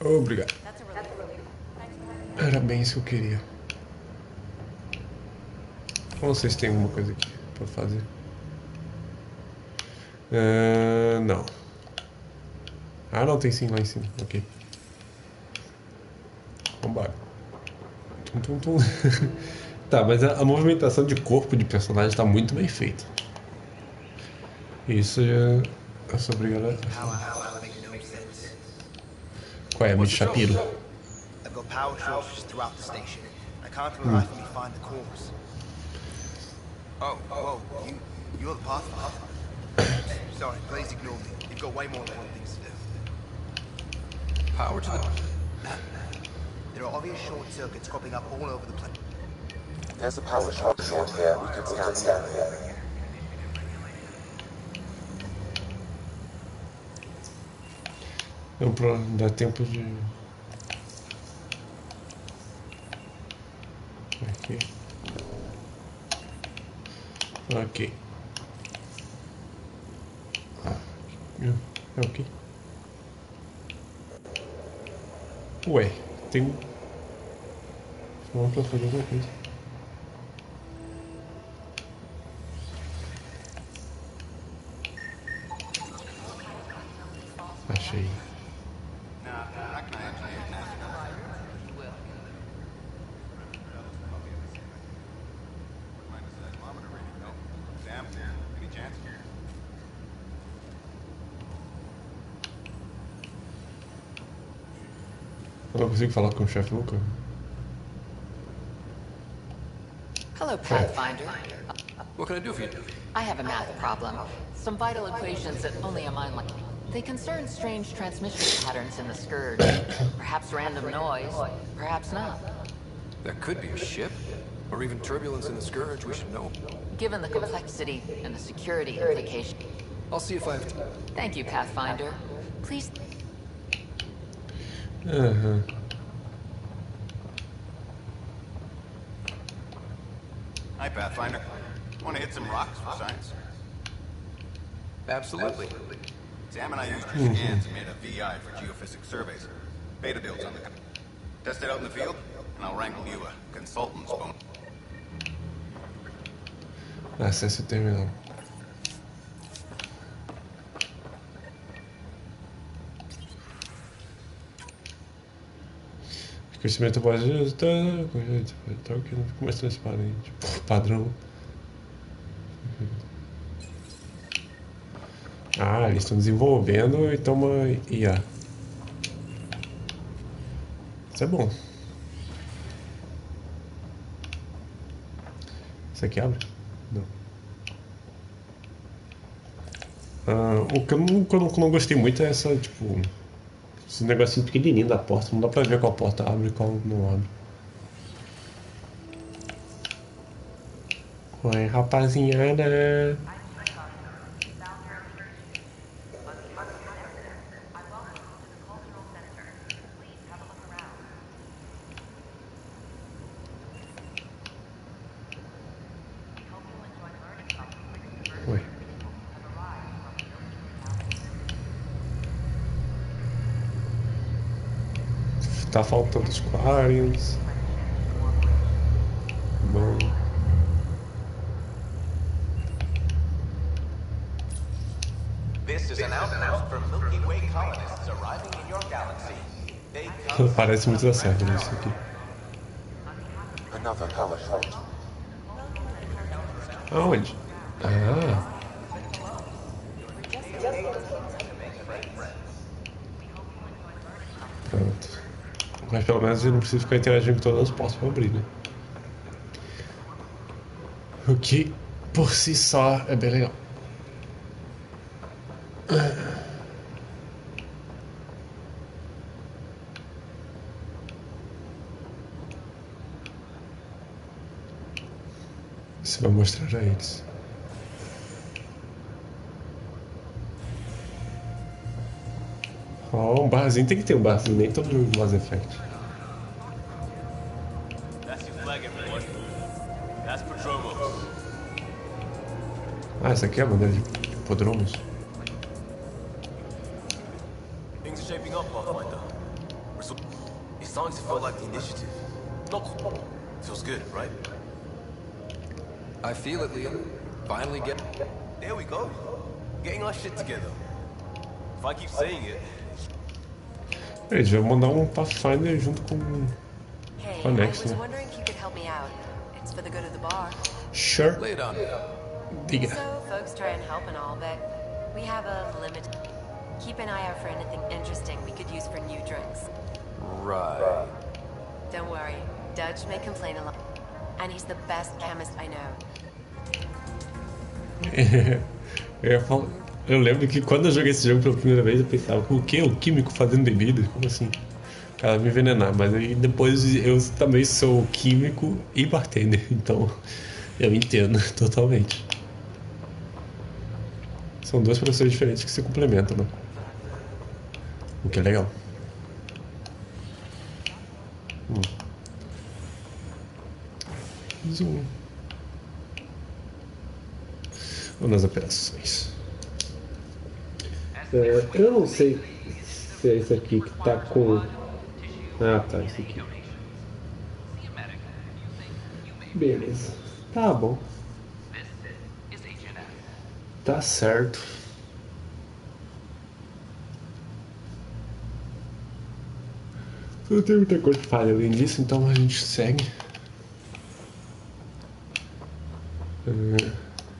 Obrigado. Era bem isso que eu queria. Não sei se tem alguma coisa aqui pra fazer. Não. Ah, não, tem sim lá em cima. Ok. Vambora. Tum, tum, tum. Tá, mas a movimentação de corpo de personagem tá muito bem feita. Isso é sobre galera. Qual é, amigo Shapiro? I've got power shortages throughout the station. I can't for the life of me find the cause. Oh, whoa, you're the Pathfinder. Sorry, please ignore me. You've got way more important things to do. Power to the... There are obvious short circuits cropping up all over the place. There's a power shortage here. We can scan here. Não dá tempo de... Aqui. Ok. É ok. Ué, tem... Vamos pra fazer alguma coisa. Achei. Eu não consigo falar com o chefe nunca. Hello, Pathfinder. What can I do for you? I have a math problem. Some vital equations that only a mind like... They concern strange transmission patterns in the Scourge. Perhaps random noise, perhaps not. That could be a ship, or even turbulence in the Scourge we should know. Given the complexity and the security implication. I'll see if I have to... Thank you, Pathfinder. Please... Hi, Pathfinder. Want to hit some rocks for science? Absolutely. Sam and I used your scans and made a VI for geophysics surveys. Beta builds on the... Test it out in the field, and I'll wrangle you a consultant's bonus. Acesse o terminal. Crescimento base de resultado. Mais transparente. Padrão. Ah, eles estão desenvolvendo e toma IA. Isso é bom. Isso aqui abre? Não. O que eu não gostei muito é essa, tipo, esse negocinho pequenininho da porta. Não dá pra ver qual porta abre e qual não abre. Oi, rapaziada. Oi. Tá faltando os Quarians. Bom. Parece muito da certo isso aqui. Aonde? Ah. Pronto. Mas pelo menos eu não preciso ficar interagindo com todas as portas para abrir, né? O que por si só é bem legal. Você vai mostrar a eles. Ó, um barzinho tem que ter um barzinho, nem todo jogo de Mass Effect. Ah, essa aqui é a bandeira de podromos. Things are shaping up, Pathfinder. It's starting to feel like the initiative. Not feels good, right? I feel it, Liam. Finally get. There we go. Getting our shit together. If I keep saying it. Eles vão mandar um Pathfinder junto com a Next, né? Sure. Lay it on. Diga. So, folks try and help and all, but we have a limit. Keep an eye out for anything interesting we could use for new drinks. Right. Don't worry, Dutch may complain a lot, and he's the best chemist I know. Eu lembro que quando eu joguei esse jogo pela primeira vez eu pensava, o que? O químico fazendo bebida? Como assim? Cara, me envenenar. Mas aí depois eu também sou químico e bartender, então eu entendo totalmente. São duas profissões diferentes que se complementam, né? O que é legal. Zoom. Vamos nas operações. Eu não sei se é esse aqui que tá com... Ah, tá, esse aqui. Beleza. Tá bom. Tá certo. Não tem muita coisa que falha além disso, então a gente segue.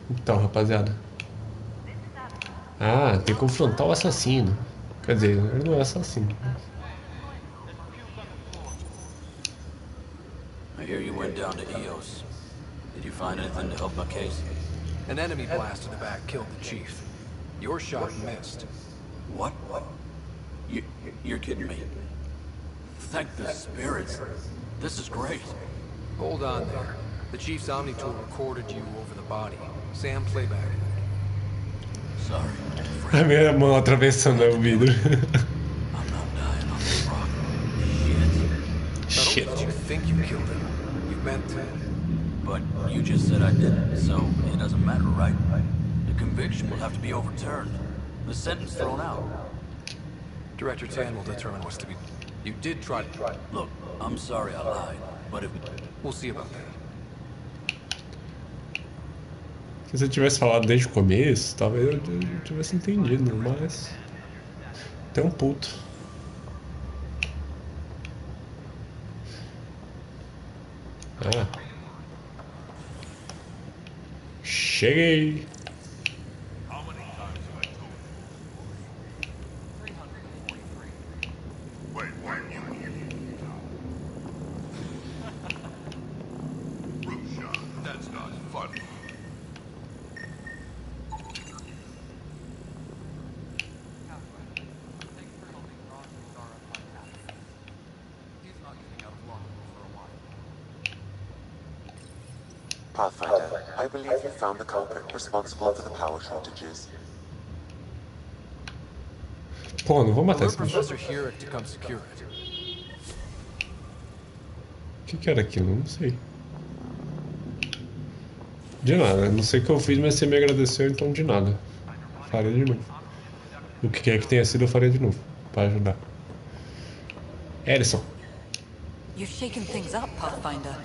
Então, rapaziada. Ah, tem que confrontar o assassino. Quer dizer, ele não é assassino. I hear you went down to EOS. Did you find anything to help my case? An enemy blast in the back killed the chief. Your shot missed. What? You're kidding me. Thank the spirits. This is great. Hold on there. The chief's Omni tool recorded you over the body. Sam playback. Sorry. A minha mão atravessando o vidro. I'm not dying on this rock. Shit. Not only did you think you killed him, you meant to. But you just said I didn't, so it doesn't matter, right? The conviction will have to be overturned. The sentence thrown out. Director Tan will determine what's to be. You did try to. Look, I'm sorry I lied, but if... We'll see about that. Se você tivesse falado desde o começo, talvez eu tivesse entendido, mas... Tem um puto. Ah. Cheguei! Pathfinder, I believe you found the culprit responsible for the power shortages. Pô, não vou matar esse bicho. O que era aquilo? Não sei. De nada, não sei o que eu fiz, mas você me agradeceu, então de nada. Farei de novo. O que quer que tenha sido, eu farei de novo. Para ajudar. Edison. You've shaken things up, Pathfinder.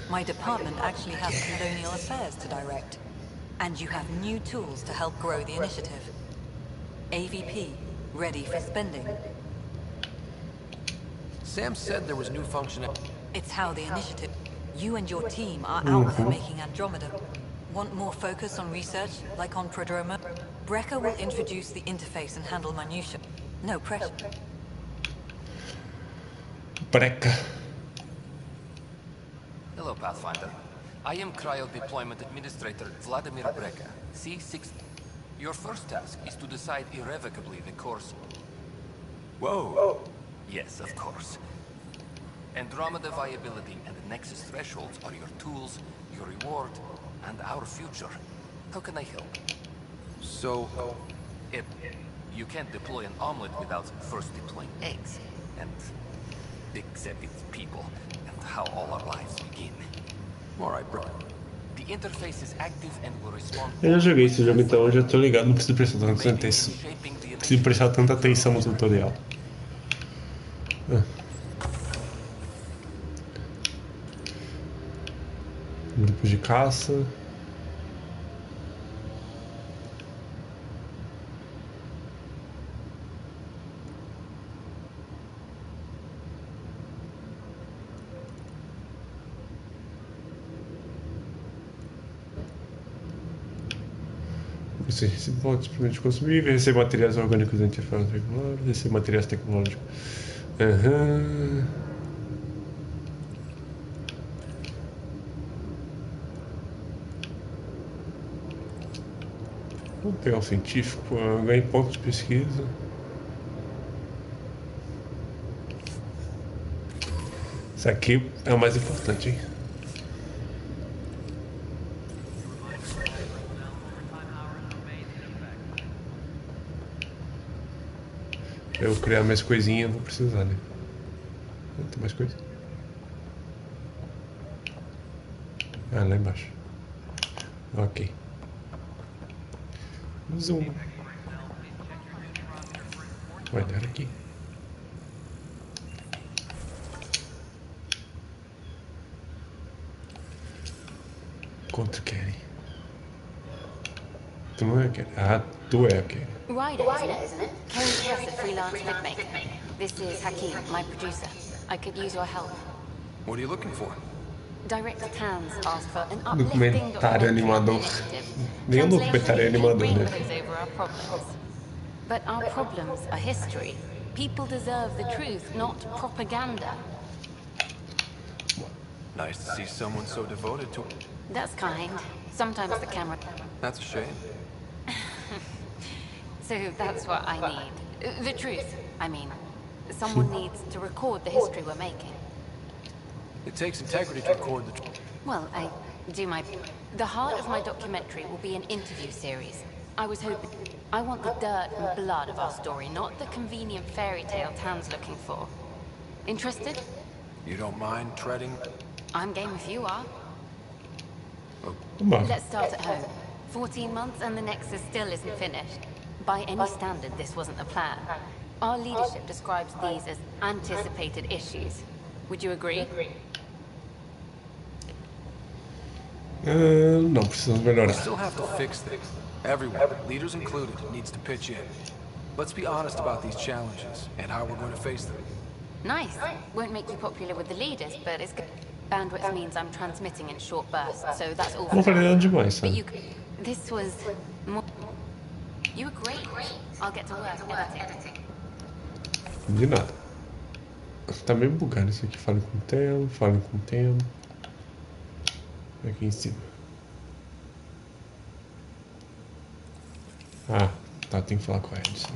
My department actually has colonial affairs to direct. And you have new tools to help grow the initiative. AVP, ready for spending. Sam said there was new functionality. It's how the initiative... You and your team are out there making Andromeda. Want more focus on research, like on Prodroma? Brecker will introduce the interface and handle minutiae. No pressure. Brecker. Hello, Pathfinder. I am Cryo Deployment Administrator Vladimir Brecker, C6. Your first task is to decide irrevocably the course... Whoa. Yes, of course. Andromeda viability and the Nexus thresholds are your tools, your reward, and our future. How can I help? So... You can't deploy an omelet without first deploying eggs, and its people, and how all our lives begin. Alright, bro. The interface is active and will respond... Eu já joguei esse jogo, então eu já tô ligado, não preciso prestar tanta atenção. Não preciso prestar tanta atenção no tutorial. Grupo de caça. Você recebe votos de consumir, recebe materiais orgânicos antifrágeis regulares, recebe materiais tecnológicos. Vamos pegar um científico, ganhar pontos de pesquisa. Isso aqui é o mais importante, hein? Eu criar mais coisinha, vou precisar, né? Tem mais coisa? Ah, lá embaixo. Ok. Zoom. Vai dar aqui. Quanto querem? Tu não é Kelly. Ah, tu é a Kelly. Ryder, isn't it? Kelly Press, a freelance filmmaker. This is Hakeem, my producer. I could use your help. What are you looking for? Director Tans asked for an uplifting Documentário animador. Nenhum documentário é animador, né? But our problems are history. People deserve the truth, not propaganda. Nice to see someone so devoted to it. That's kind. Sometimes the camera... That's a shame. So that's what I need. The truth, I mean. Someone needs to record the history we're making. It takes integrity to record the truth. Well, I do my... The heart of my documentary will be an interview series. I was hoping... I want the dirt and blood of our story, not the convenient fairy tale Tan's looking for. Interested? You don't mind treading? I'm game if you are. Oh. Let's start at home. 14 months and the Nexus still isn't finished. By any standard, this wasn't the plan. Our leadership describes these as anticipated issues. Would you agree? Não, precisamos melhorar. We still have to fix things. Everyone, leaders included, needs to pitch in. Let's be honest about these challenges and how we're going to face them. Nice. Won't make you popular with the leaders, but it's good. Bandwidth means I'm transmitting in short bursts, so that's all. Não falei nada demais, But sabe? this was more. You were great. I'll get to work editing. De nada. Tá meio bugado isso aqui. Fale com o Theo, fale com o Theo. Aqui em cima. Ah, tá, tem que falar com a Edson.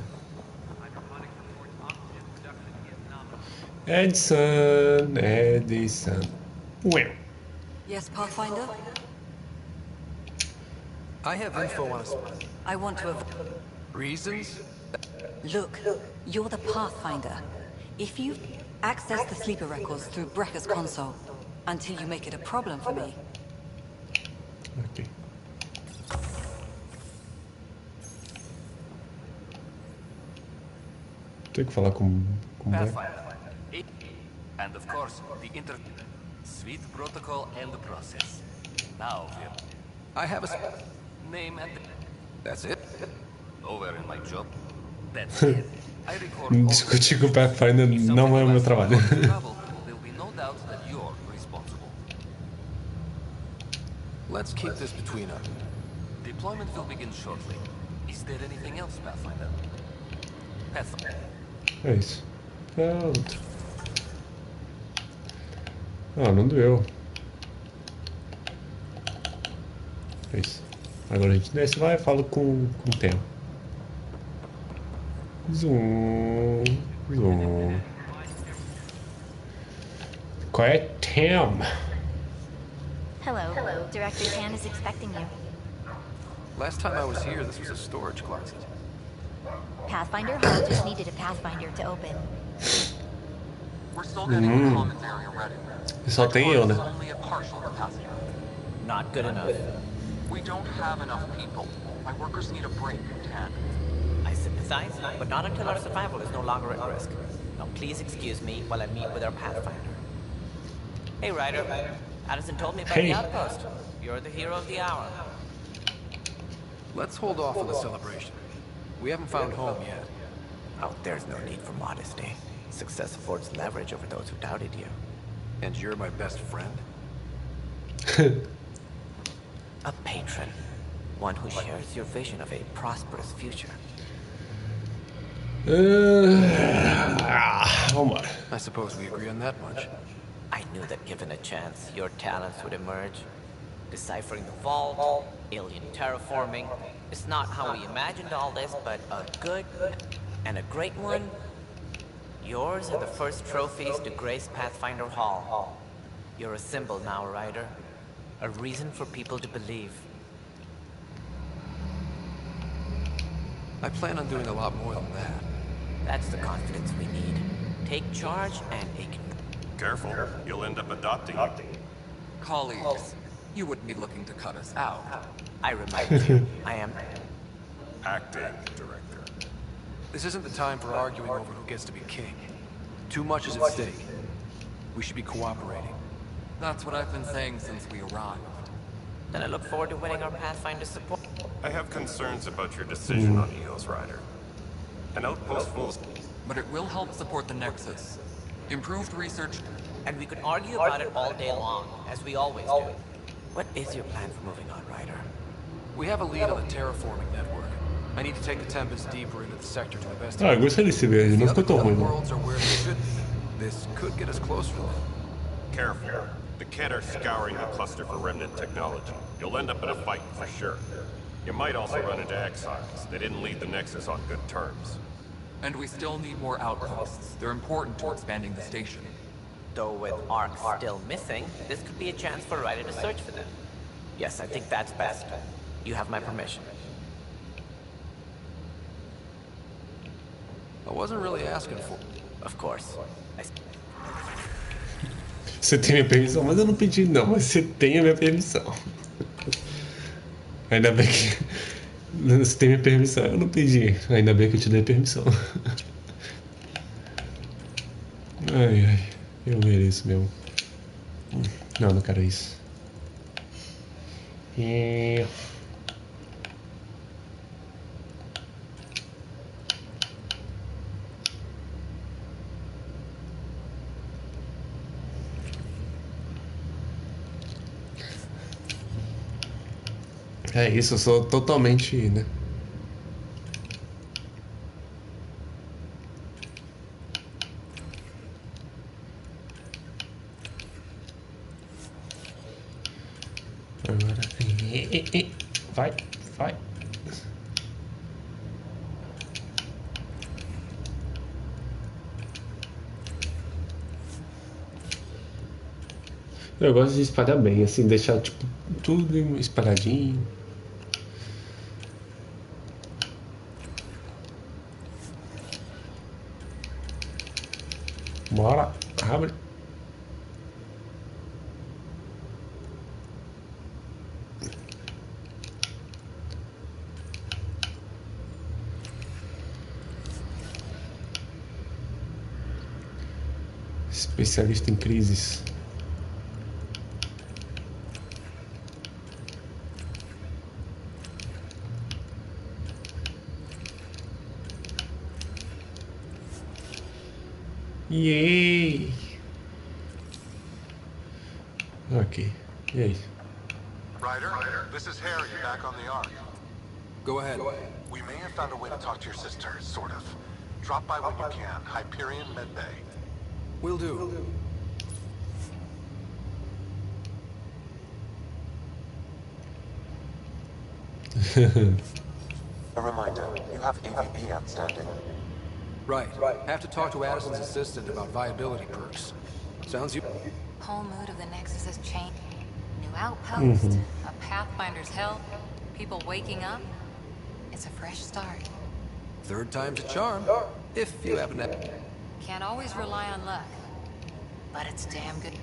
Edson. Well. Yes, Pathfinder? I have info on us. I want to Reasons? Look, you're the Pathfinder. If you access the sleeper records through Brekker's console, until you make it a problem for me. Okay. Tem que falar com o And of course, the suite protocol and the process. Now, I have a name and that's it. Over in my job. That's it. I record Discutir com o Pathfinder não é o meu trabalho. There'll be no doubt that you're responsible. Let's keep this between us. Deployment will begin shortly. Is there anything else, Pathfinder? Pathfinder. É isso. Pronto. Ah, não doeu. É isso. Agora a gente desce lá e fala com o Theo. Zoom. Qual é, Tem? Hello. Director Tan is expecting you. Last time I was here, this was a storage closet. Pathfinder Hall just needed a Pathfinder to open. We're still getting the commons area ready. Só tem eu, né? Only a partial capacity. Not good enough. We don't have enough people. My workers need a break, Tan. I sympathize, but not until our survival is no longer at risk. Now please excuse me while I meet with our Pathfinder. Hey, Ryder. Addison told me about the outpost. You're the hero of the hour. Let's hold off on the celebration. We haven't found home yet. Oh, there's no need for modesty. Success affords leverage over those who doubted you. And you're my best friend? A patron. One who shares your vision of a prosperous future. Vamos lá. I suppose we agree on that much. I knew that given a chance, your talents would emerge. Deciphering the vault, alien terraforming. It's not how we imagined all this, but a good and a great one. Yours are the first trophies to grace Pathfinder Hall. You're a symbol now, Ryder. A reason for people to believe. I plan on doing a lot more than that. That's the confidence we need. Take charge and ignore. Careful, you'll end up adopting. Colleagues, you wouldn't be looking to cut us out. I remind you, I am acting director. This isn't the time for arguing over who gets to be king. Too much is at stake. We should be cooperating. That's what I've been saying since we arrived. Then I look forward to winning our Pathfinder support. I have concerns about your decision on Eos Rider. An outpost full of... But it will help support the Nexus. Improved research... And we could argue about it all day long, as we always do. What is your plan for moving on, Ryder? We have a lead on the terraforming network. I need to take the Tempest deeper into the sector to investigate. Ah, gostei desse vídeo, não ficou tão ruim, não. Worlds are where they should be. This could get us closer to them. Careful. The Kett are scouring the cluster for remnant technology. You'll end up in a fight for sure. You might also run into exiles. They didn't leave the Nexus on good terms. And we still need more outposts. They're important to expanding the station. Though with Ark still missing, this could be a chance for Ryder to search for them. Yes, I think that's best. You have my permission. I wasn't really asking for... Of course. Você tem minha permissão? Mas eu não pedi não, mas você tem a minha permissão. Ainda bem que... Você tem minha permissão, eu não pedi. Ainda bem que eu te dei permissão. Ai, ai. Eu mereço mesmo. Não, não quero isso. É isso, eu sou totalmente, né? Agora. Vai, vai. Eu gosto de espalhar bem, assim, deixar tipo tudo espalhadinho. Bora, abre. Especialista em crises. Yay! Ok, e aí? Ryder, this is Harry back on the Ark. Go ahead. We may have found a way to talk to your sister, sort of. Drop by when you can. Hyperion Med Bay. Will do. A reminder, you have EVP outstanding. Right. Have to talk to Addison's assistant about viability perks. Sounds you. Whole mood of the Nexus has changed. New outpost, a Pathfinder's help, people waking up. It's a fresh start. Third time's a charm, if you happen to. Can't always rely on luck, but it's damn good.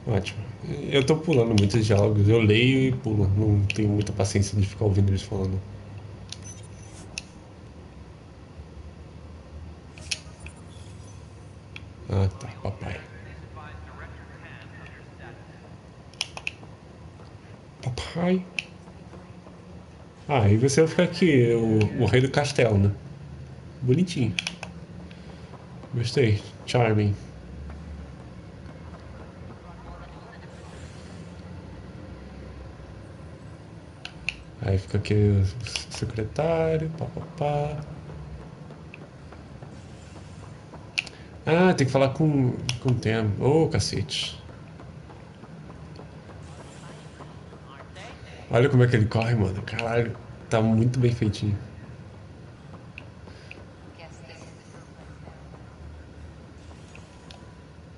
Ótimo. Eu tô pulando muitos diálogos, eu leio e pulo. Não tenho muita paciência de ficar ouvindo eles falando. Ah, tá, papai. Papai. Ah, e você vai ficar aqui, o rei do castelo, né? Bonitinho. Gostei. Charming. Aí fica aqui o secretário, papapá. Ah, tem que falar com o Tem. Ô, cacete. Olha como é que ele corre, mano. Caralho, tá muito bem feitinho.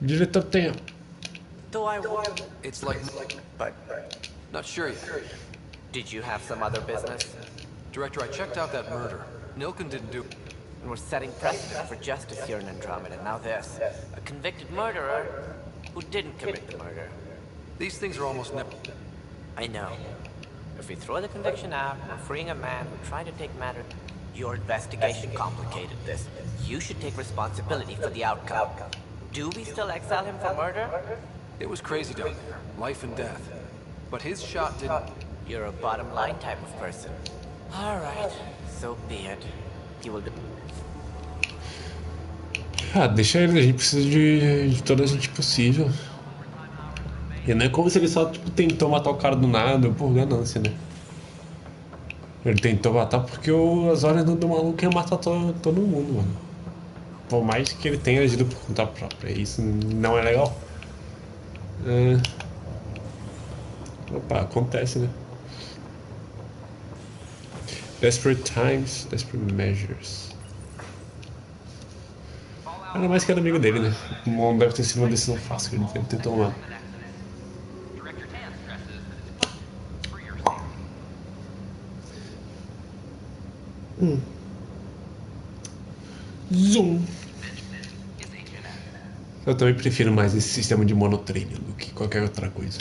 Diretor Tem. Do I... It's like... But... Not sure yet. Did you have some other business? Director, I checked out that murder. Nilken didn't do... And we're setting precedent for justice here in Andromeda. Now this. A convicted murderer who didn't commit the murder. These things are almost never... I know. If we throw the conviction out, we're freeing a man who tried to take matters... Your investigation complicated this. You should take responsibility for the outcome. Do we still exile him for murder? It was crazy down there. Life and death. But his shot didn't... You're a bottom line type of person. All right. So be it. He will do... Ah, deixa ele, a gente precisa de toda a gente possível. E não é como se ele só tipo, tentou matar o cara do nada, por ganância, né? Ele tentou matar porque as ordens do maluco iam matar todo mundo, mano. Por mais que ele tenha agido por conta própria, isso não é legal. Opa, acontece, né? Desperate times, desperate measures. Ainda mais que era amigo dele, né? Não deve ter sido uma decisão fácil que ele deve ter tomado. Zoom. Eu também prefiro mais esse sistema de monotreino do que qualquer outra coisa.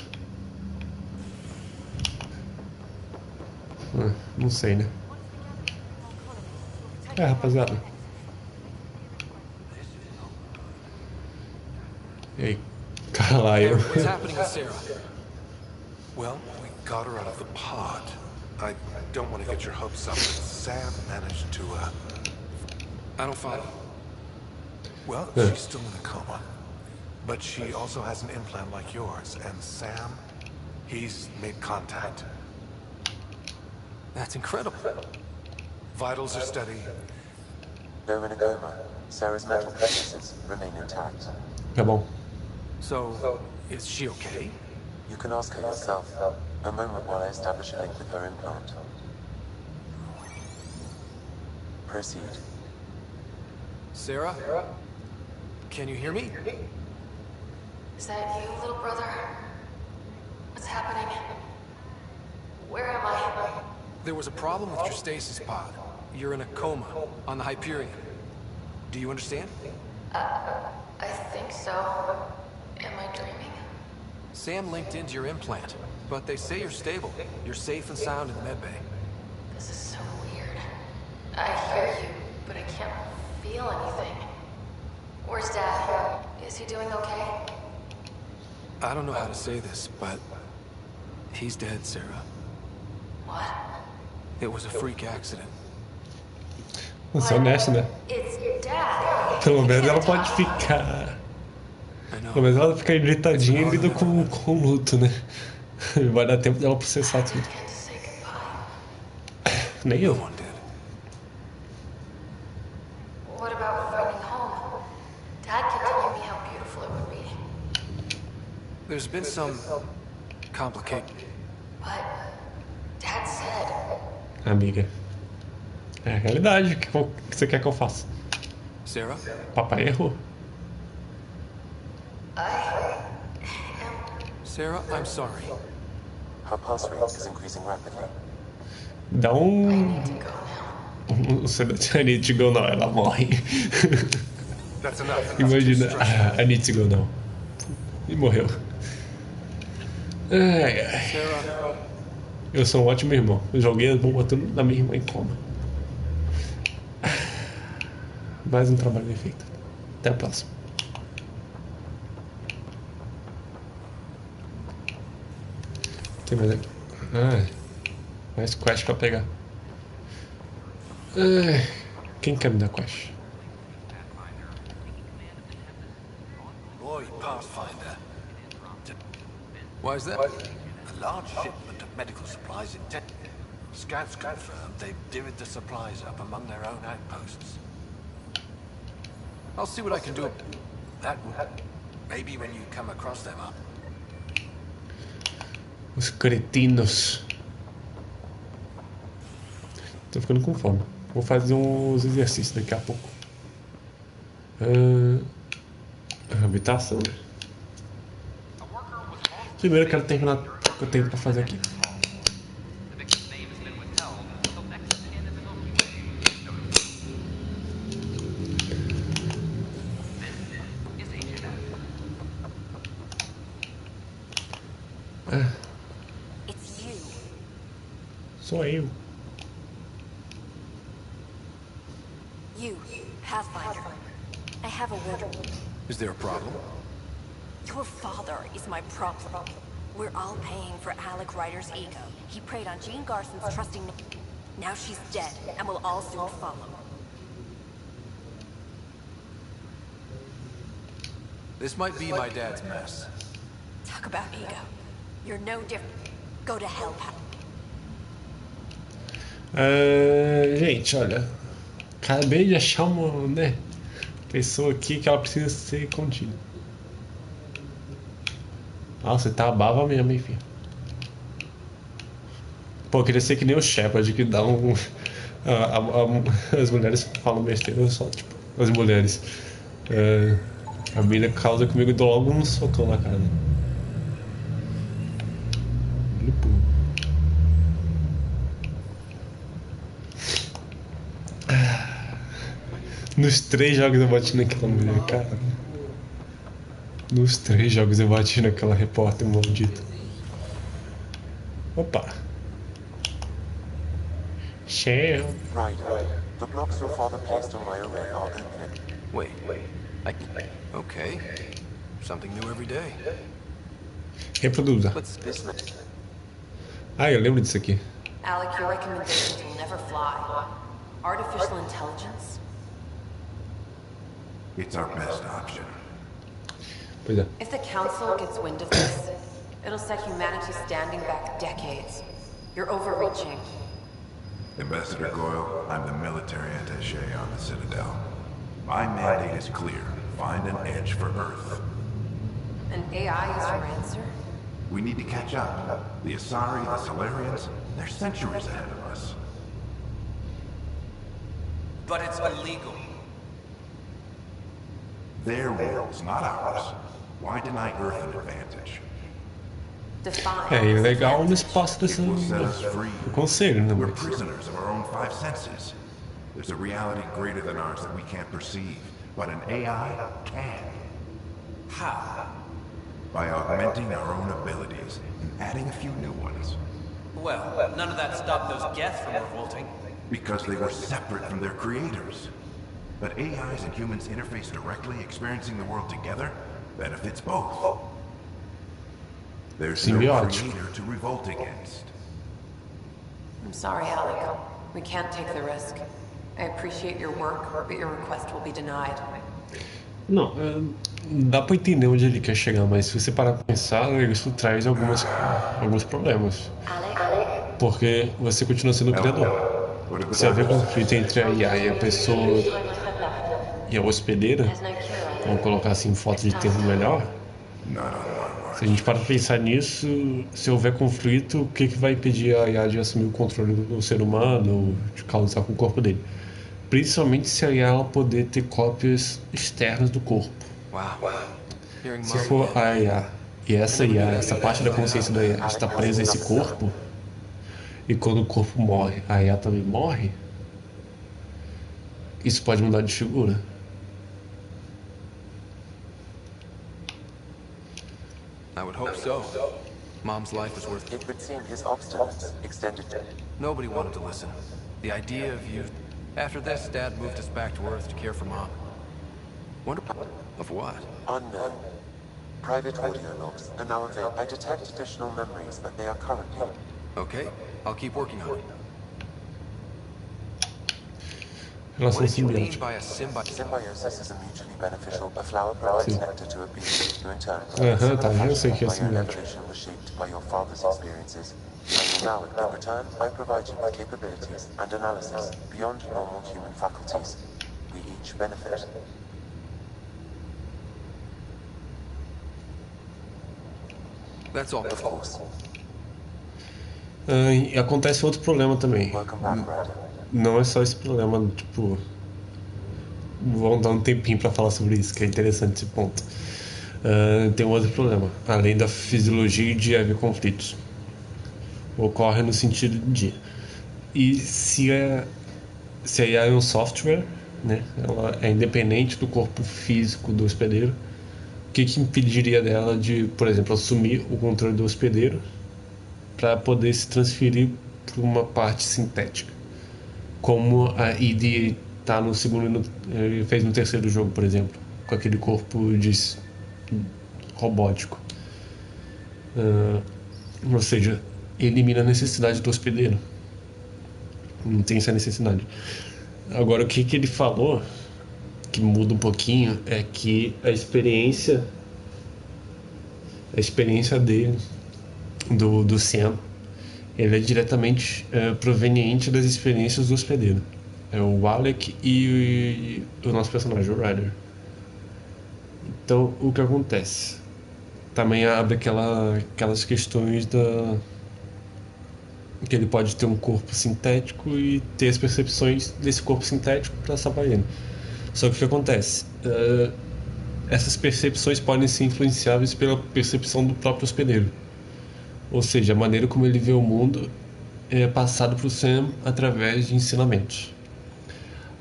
Não sei, né? Rapaziada. E aí, caralho. What's happening with Sarah? Well, we got her out of the pod. I don't want to get your hopes up, but Sam managed to, I don't follow. Well, she's still in a coma. But she also has an implant like yours, and Sam, he's made contact. That's incredible. Vitals are steady. Though in a coma, Sarah's mental processes remain intact. Tá bom. So, is she okay? You can ask her yourself. A moment while I establish a link with her implant. Proceed. Sarah? Can you hear me? Is that you, little brother? What's happening? Where am I? There was a problem with your stasis pod. You're in a coma on the Hyperion. Do you understand? I think so. Am I dreaming? Sam linked into your implant, but they say you're stable. You're safe and sound in the medbay. This is so weird. I hear you, but I can't feel anything. Where's Dad? Is he doing okay? I don't know how to say this, but he's dead, Sarah. What? It was a freak accident. Nossa, é honesto, né? It's Dad. Pelo menos ela pode ficar. Pelo menos ela fica irritadinha e lida com o luto, né? Vai dar tempo dela processar tudo. Nem eu. What about finding home? Dad kept telling me how beautiful it would be. There's been some complication. But Dad said. Amiga. É a realidade. O que você quer que eu faça? Sarah? Papai errou. Sarah, I'm sorry. Her pulse rate is increasing rapidly. Dá um. I need to go now. Ela morre. Imagina. I need to go now. E morreu. Ai, ai. Eu sou um ótimo irmão. Eu joguei as bombas tudo na minha irmã em coma. Mais um trabalho bem feito. Até a próxima. Tem mais aqui. Mais quest pra pegar. Quem quer me dar quest? Boy, Pathfinder. Why is that? A large shipment of medical supplies in Texas. Scouts confirmed they've divvied the supplies up among their own outposts. I'll see what I can do. That would... Maybe when you come across them up. Os cretinos. Tô ficando com fome. Vou fazer uns exercícios daqui a pouco. Habitação. Primeiro eu quero terminar o que eu tenho pra fazer aqui. Sou eu. You, Pathfinder. I have a word. Is there a problem? Your father is my problem. We're all paying for Alec Ryder's ego. He preyed on Jean Garson's trusting... Now she's dead, and we'll all soon follow. This might be my dad's mess. Talk about ego. You're no different. Go to hell, Pat. Gente, olha. Acabei de achar uma, né, pessoa aqui que ela precisa ser contida. Nossa, você tá bava mesmo, hein, filho. Pô, eu queria ser que nem o Shepard, que dá um... as mulheres falam besteira, só, tipo, as mulheres. A mina causa comigo e dou logo um socão na cara. Nos 3 jogos eu bati naquela mulher, cara. Nos 3 jogos eu bati naquela repórter maldita. Opa. Shell. Right. The blocks your father placed on my array are opening. Wait. Okay. Something new every day. Reproduza. Eu lembro disso aqui. Alec, your recommendations will never fly. Artificial intelligence? It's our best option. Pois é. If the Council gets wind of this, it'll set humanity standing back decades. You're overreaching. Ambassador Goyle, I'm the military attaché on the Citadel. My mandate is clear. Find an edge for Earth. And AI is your answer? We need to catch up. The Asari, the Solarians, they're centuries ahead of us. But it's illegal. Their rules, not ours. Why deny Earth an advantage? É ilegal no espaço dessa do conselho, né? We're prisoners of our own five senses. There's a reality greater than ours that we can't perceive, but an AI can. How? By augmenting our own abilities and adding a few new ones. Well, none of that stopped those Geth from revolting. Because they were separate from their creators. But AIs and humans interface directly, experiencing the world together, benefits both. There's no creator to revolt against. I'm sorry, Alec. We can't take the risk. I appreciate your work, but your request will be denied. Não, dá pra entender onde ele quer chegar, mas se você parar pra pensar, isso traz alguns problemas. Porque você continua sendo o criador. Se haver conflito entre a IA e a pessoa e a hospedeira, vamos colocar assim, foto de termo melhor. Se a gente para pensar nisso, se houver conflito, o que vai impedir a IA de assumir o controle do ser humano ou de causar com o corpo dele? Principalmente se a IA ela poder ter cópias externas do corpo. Se for a IA e essa IA, essa parte da consciência da IA está presa a esse corpo, e quando o corpo morre, a IA também morre, isso pode mudar de figura. I would hope so. Mom's life was worth it. It would seem his obstinance extended to... Nobody wanted to listen. The idea of you... After this, Dad moved us back to Earth to care for Mom. Wonder... Of what? Unknown. Private audio logs are now available. I detect additional memories, but they are currently... Okay, I'll keep working on it. Relação simbiótica. Symbiosis is a mutually beneficial. A flower provides nectar to a bee, who in turn... Tá, eu sei que é simbiótico. evolution was shaped by your father's experiences. And now, in return, I provide you with capabilities and analysis beyond normal human faculties. We each benefit. That's all. Of course. E acontece outro problema também. Não é só esse problema, tipo... Vamos dar um tempinho pra falar sobre isso, que é interessante esse ponto. Tem um outro problema, além da fisiologia de haver conflitos. Ocorre no sentido de... E se a IA é um software, né, ela é independente do corpo físico do hospedeiro, o que impediria dela de, por exemplo, assumir o controle do hospedeiro para poder se transferir para uma parte sintética? Como a ID tá no segundo, ele fez no terceiro jogo, por exemplo, com aquele corpo robótico. Ou seja, elimina a necessidade do hospedeiro. Não tem essa necessidade. Agora, o que ele falou, que muda um pouquinho, é que a experiência dele, do Sam, ele é diretamente proveniente das experiências do hospedeiro. É o Alec e o nosso personagem, o Ryder. Então, o que acontece? Também abre aquelas questões que ele pode ter um corpo sintético e ter as percepções desse corpo sintético para salvar ele. Só que o que acontece? Essas percepções podem ser influenciáveis pela percepção do próprio hospedeiro. Ou seja, a maneira como ele vê o mundo é passado para o Sam através de ensinamentos.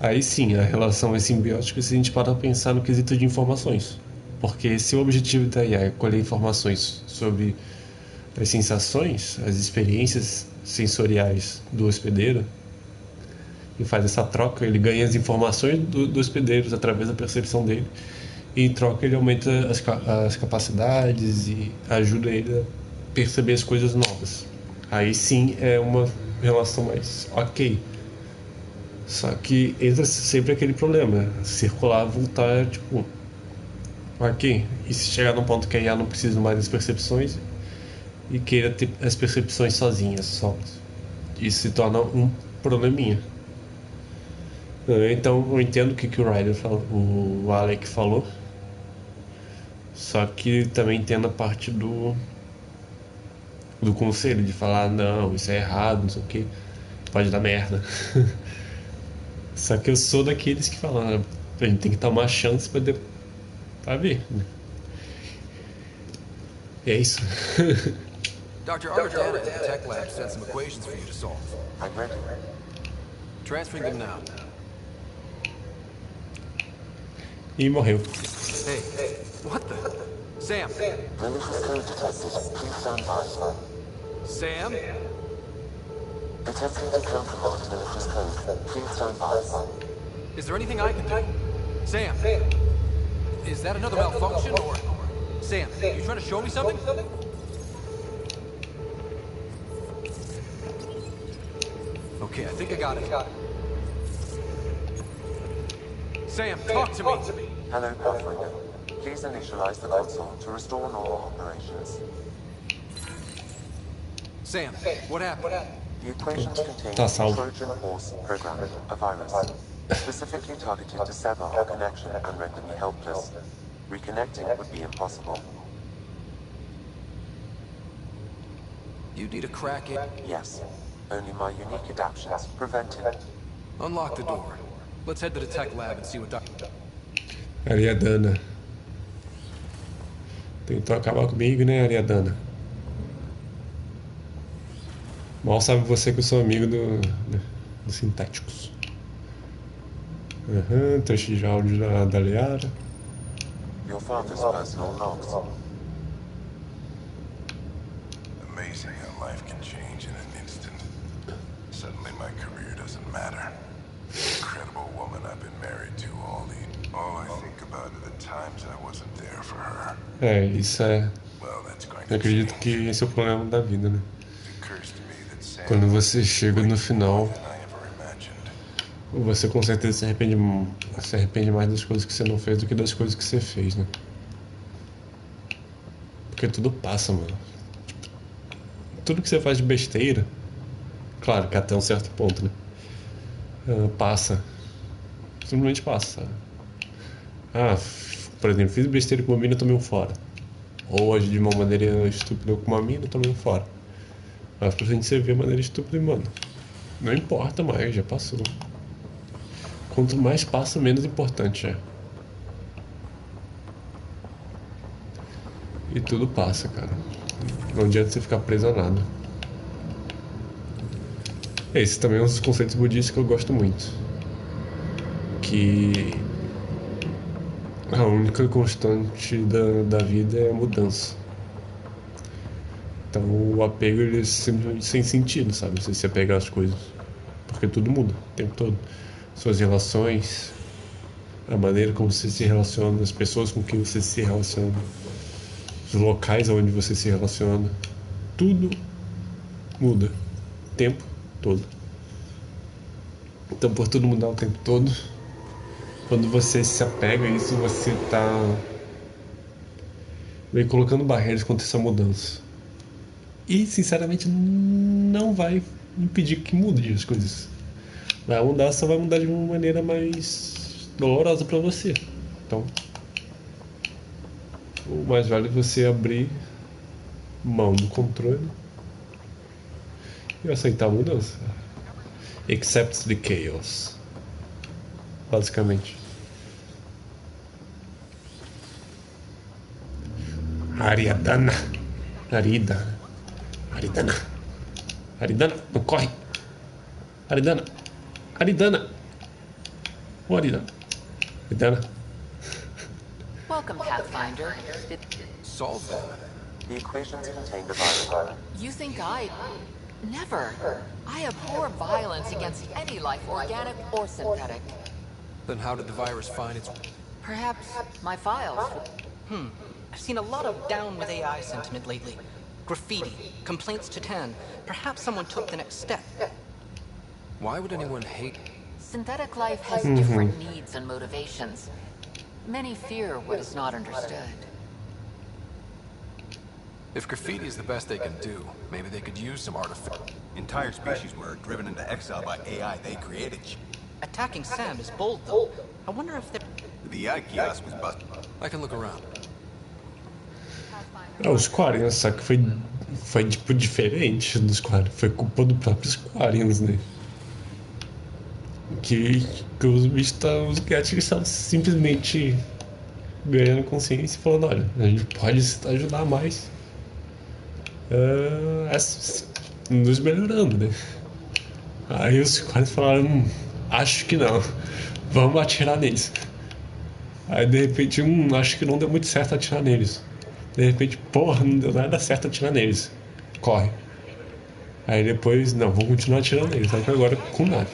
Aí sim, a relação é simbiótica se a gente para pensar no quesito de informações. Porque se o objetivo da IA é colher informações sobre as sensações, as experiências sensoriais do hospedeiro, e faz essa troca, ele ganha as informações do hospedeiro através da percepção dele, e em troca ele aumenta as capacidades e ajuda ele a perceber as coisas novas. Aí sim é uma relação mais ok. Só que entra sempre aquele problema, circular, voltar, tipo, ok, e se chegar num ponto que a IA não precisa mais das percepções e queira ter as percepções sozinhas, só. Isso se torna um probleminha. Então eu entendo o que o Ryder falou, o Alec falou. Só que também entendo a parte do conselho de falar, não, isso é errado, não sei o que, pode dar merda. Só que eu sou daqueles que falam, a gente tem que tomar chance pra ver, né? E é isso. Dr. Armadale at the tech lab sent some equations for you to solve. I'm ready. Transferring them now. E morreu. Hey, what the? Sam! Malicious code detected. Please stand by. Sam? Attempting to countermark malicious code. Please stand by. Is there anything I can do? Sam! Is that another malfunction, or... Sam, you trying to show me something? Okay, I think I got it. Sam, talk to me! Hello, Pathfinder. Please initialize the console to restore normal operations. Sam, what happened? The equations contain Tá a salvo. Trojan horse program, a virus, specifically targeted to sever our connection and render me helpless. Reconnecting would be impossible. You need to crack it. Yes. Only my unique adaptions prevent it. Unlock the door. Let's head to the tech lab and see what Ariadana. Tentou acabar comigo, né, Ariadana? Mal sabe você que eu sou amigo dos sintéticos. Trecho de áudio da Leara. Your father's personal logs. Amazing how life can change in an instant. Suddenly my career doesn't matter. The incredible woman I've been married to all I think about are the times I wasn't there for her. Isso é... Eu acredito que esse é o problema da vida, né? Quando você chega no final, você com certeza se arrepende mais das coisas que você não fez do que das coisas que você fez, né? Porque tudo passa, mano. Tudo que você faz de besteira, claro que até um certo ponto, né? Passa. Simplesmente passa, sabe? Por exemplo, fiz besteira com uma mina, tomei um fora. Ou agi de uma maneira estúpida com uma mina, tomei um fora. Mas pra gente você ver a maneira estúpida, mano, não importa mais, já passou. Quanto mais passa, menos importante é. E tudo passa, cara. Não adianta você ficar preso a nada. Esse também é um dos conceitos budistas que eu gosto muito. Que a única constante da vida é a mudança. Então o apego ele é simplesmente sem sentido, sabe? Você se apega às coisas. Porque tudo muda o tempo todo. Suas relações, a maneira como você se relaciona, as pessoas com quem você se relaciona, os locais onde você se relaciona, tudo muda o tempo todo. Então por tudo mudar o tempo todo, quando você se apega a isso, você tá meio colocando barreiras contra essa mudança. E sinceramente não vai impedir que mude as coisas. Vai mudar, só vai mudar de uma maneira mais dolorosa pra você. Então o mais vale é você abrir mão do controle e aceitar a mudança. Accept the chaos. Basicamente. Ariadana. Aridana, não corre. Aridana. Ô, Aridana. Welcome, Pathfinder. Solve that. The equations contain the virus. You think Never. I abhor violence against any life, organic or synthetic. Then how did the virus find its... Perhaps my files. I've seen a lot of down with AI sentiment lately. Graffiti, complaints to 10. Perhaps someone took the next step. Why would anyone hate... Synthetic life has different needs and motivations. Many fear what is not understood. If graffiti is the best they can do, maybe they could use some artifact. Entire species were driven into exile by AI they created. Attacking Sam is bold, though. I wonder if they're... The AI kiosk was busted. I can look around. Os 40, só que foi tipo diferente dos 40. Foi culpa dos próprios 40, né? Que os bichos os gadgets estavam simplesmente ganhando consciência e falando, olha, a gente pode ajudar mais. Nos melhorando, né? Aí os 40 falaram, acho que não, vamos atirar neles. Aí de repente, acho que não deu muito certo atirar neles. De repente, porra, não deu nada certo atirar neles. Corre. Aí depois, não, vamos continuar atirando neles, só que agora com nave.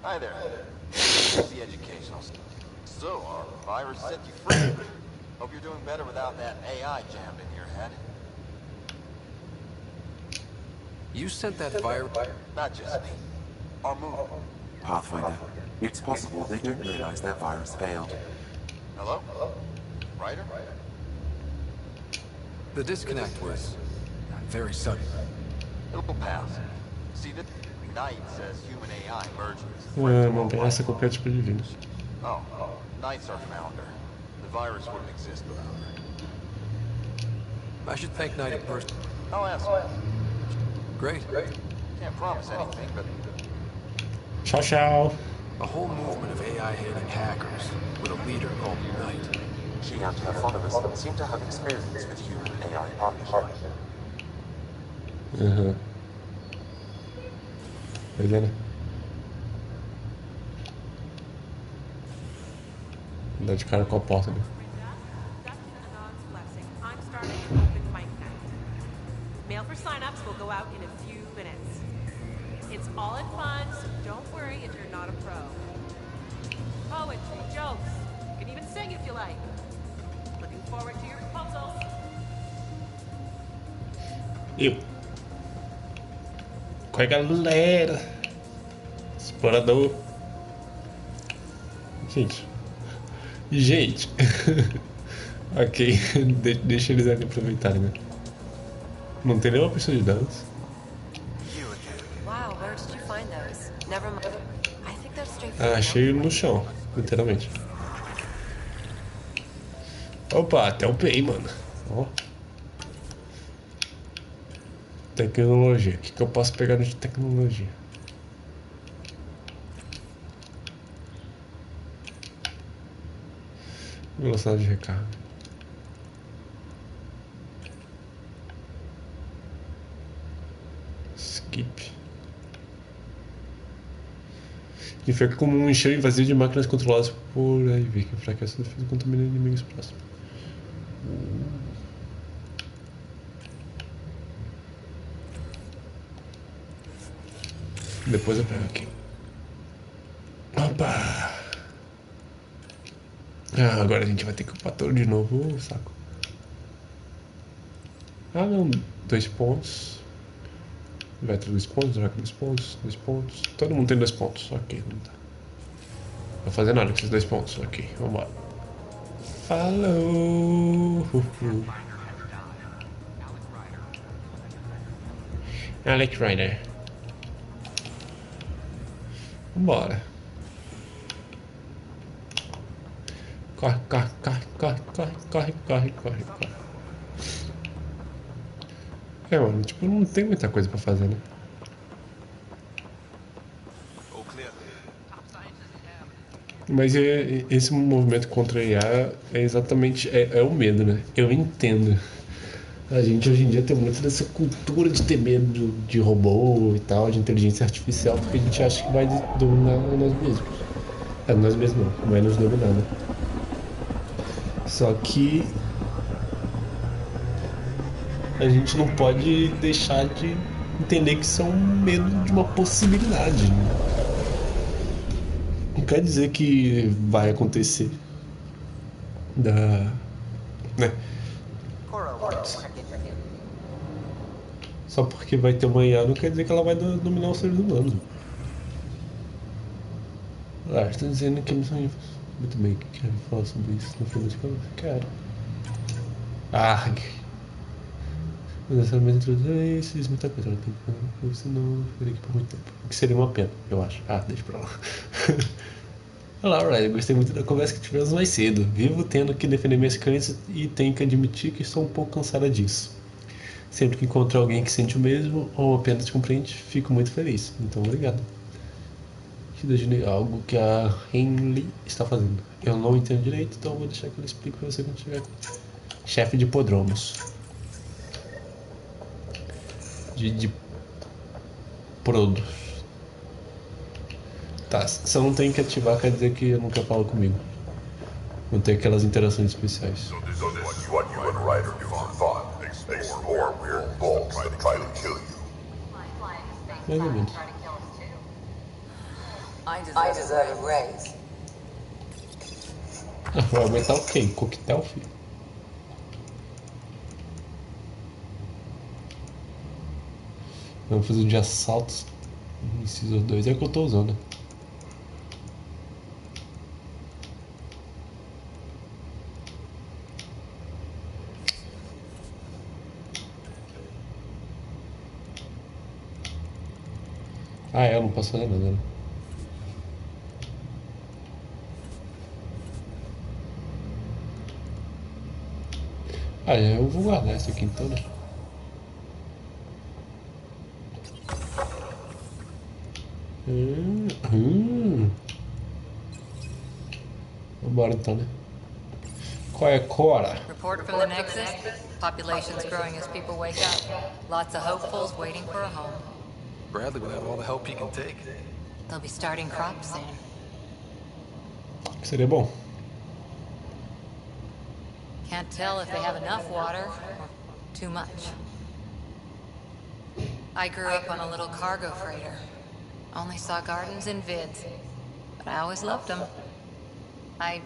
Hi there. What's the educational? So, our virus set you free. Hope you're doing better without that AI jammed in your head. You sent that virus? Not just me. Our move. Pathfinder, it's possible they don't realize their virus failed. Hello? Ryder? The disconnect was very sudden. It'll pass. See, the Knight says human AI merges. Não tem essa qualquer tipo de vírus. Oh, Knight's our founder. The virus wouldn't exist without her. I should thank Knight in person. I'll ask. Great. Can't promise anything, but... Ciao, ciao. A whole movement of AI-hating hackers with a leader called Knight. She and her followers seem to have experience with human-AI partnership. Pois é, né? Dá de cara com a porta, né? Mail for sign-ups will go out in a few minutes. It's all in fun, so don't worry if you're not a pro. Poetry, jokes, you can even sing if you like. Looking forward to your proposals. Qual é, galera? Explorador. Gente. Ok, deixa eles ali aproveitarem, né? Não tem nenhuma pessoa de danos. Wow, where did you find those? Never mind. I think they're straight Achei no chão, literalmente. Opa, até upei, mano. Ó. Tecnologia. O que eu posso pegar de tecnologia? Velocidade de recarga. Skip. Infecta como um enxame vazio de máquinas controladas por IV, que enfraquece a defesa e contamina inimigos próximos. Depois eu pego aqui. Opa! Agora a gente vai ter que upar todo de novo, saco. Não, 2 pontos. Vetro 2 pontos, Draco 2 pontos, 2 pontos. Todo mundo tem 2 pontos, ok, não tá. Não vou fazer nada com esses 2 pontos, ok, vambora. Falou! Alex Rider. Vambora. Corre. Mano, tipo, não tem muita coisa pra fazer, né? Mas esse movimento contra a IA é exatamente o medo, né? Eu entendo. A gente hoje em dia tem muito dessa cultura de ter medo de robô e tal, de inteligência artificial, porque a gente acha que vai dominar nós mesmos. Nós mesmos não, vai nos dominar, né? Só que a gente não pode deixar de entender que isso é um medo de uma possibilidade. Não quer dizer que vai acontecer. Né? Só porque vai ter uma IA não quer dizer que ela vai dominar os seres humanos. Estou dizendo que Muito bem, o que quer falar sobre isso no filme de contas? Quero. Ah, necessariamente introduzir isso diz muita coisa. Senão ficaria aqui por muito tempo. O que seria uma pena, eu acho. Ah, deixa pra lá. Olá, Ryan. Gostei muito da conversa que tivemos mais cedo. Vivo tendo que defender minhas crenças e tenho que admitir que estou um pouco cansada disso. Sempre que encontro alguém que sente o mesmo ou apenas compreende, fico muito feliz. Então, obrigado. Algo que a Henley está fazendo. Eu não entendo direito, então vou deixar que ele explique para você quando chegar. Chefe de podromos. De Prodos. Tá, se eu não tenho que ativar, quer dizer que nunca fala comigo. Não tem aquelas interações especiais. So this is what you and Ryder do for fun. Explore weird vaults that try to kill you. Mais ou menos. I deserve a raise. Vai aumentar o quê? Coquetel, filho? Vamos fazer de assaltos. Inciso 2 é o que eu tô usando. Ah, eu não posso fazer nada, né? Ah, eu vou guardar isso aqui então, né? Vambora então, né? Qual é a Cora? Report from the Nexus. Population's growing as people wake up. Lots of hopefuls waiting for a home. Bradley will have all the help he can take. They'll be starting crops soon. Seria bom. Can't tell if they have enough water or too much. I grew up on a little cargo freighter. Only saw gardens in vids, but I always loved them. I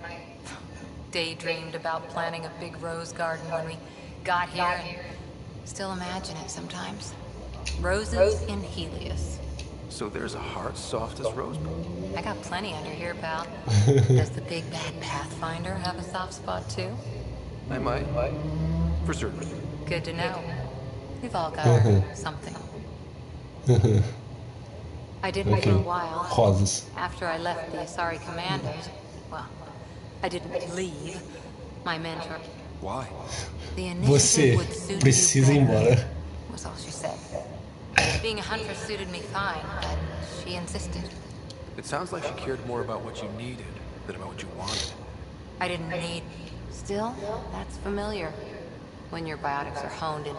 daydreamed about planting a big rose garden when we got here and still imagine it sometimes. Roses in Helios. So there's a heart soft as rosebud. I got plenty under here, pal. Does the big bad Pathfinder have a soft spot too? I might. For certain. Good to know. We've all got our something. I didn't for a while. Rosas. After I left the Asari Commandos, well, I didn't leave. My mentor. Why? The Você initiative would suit precisa ir you better, embora. was all she said. Being a hunter suited me fine, but she insisted. It sounds like she cared more about what you needed than about what you wanted. I didn't need. Still, that's familiar. When your biotics are honed in,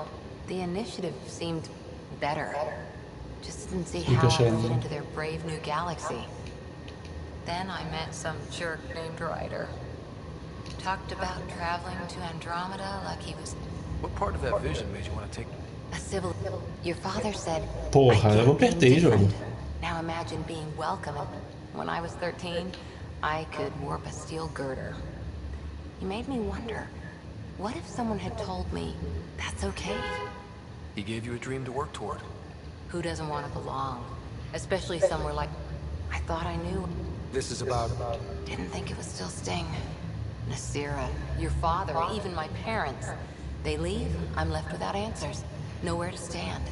the initiative seemed better. Just didn't see how I fit into their brave new galaxy. Then I met some jerk named Ryder. Talked about traveling to Andromeda like he was... What part of that vision made you want to take... A civil... Your father said... Porra, eu não apertei, jogo. Now imagine being welcome. When I was 13, I could warp a steel girder. He made me wonder, what if someone had told me that's okay? He gave you a dream to work toward. Who doesn't want to belong? Especially somewhere like... I thought I knew. This is about... Didn't think it was still Sting. Nasira, your father, even my parents. They leave, I'm left without answers. Nowhere to stand.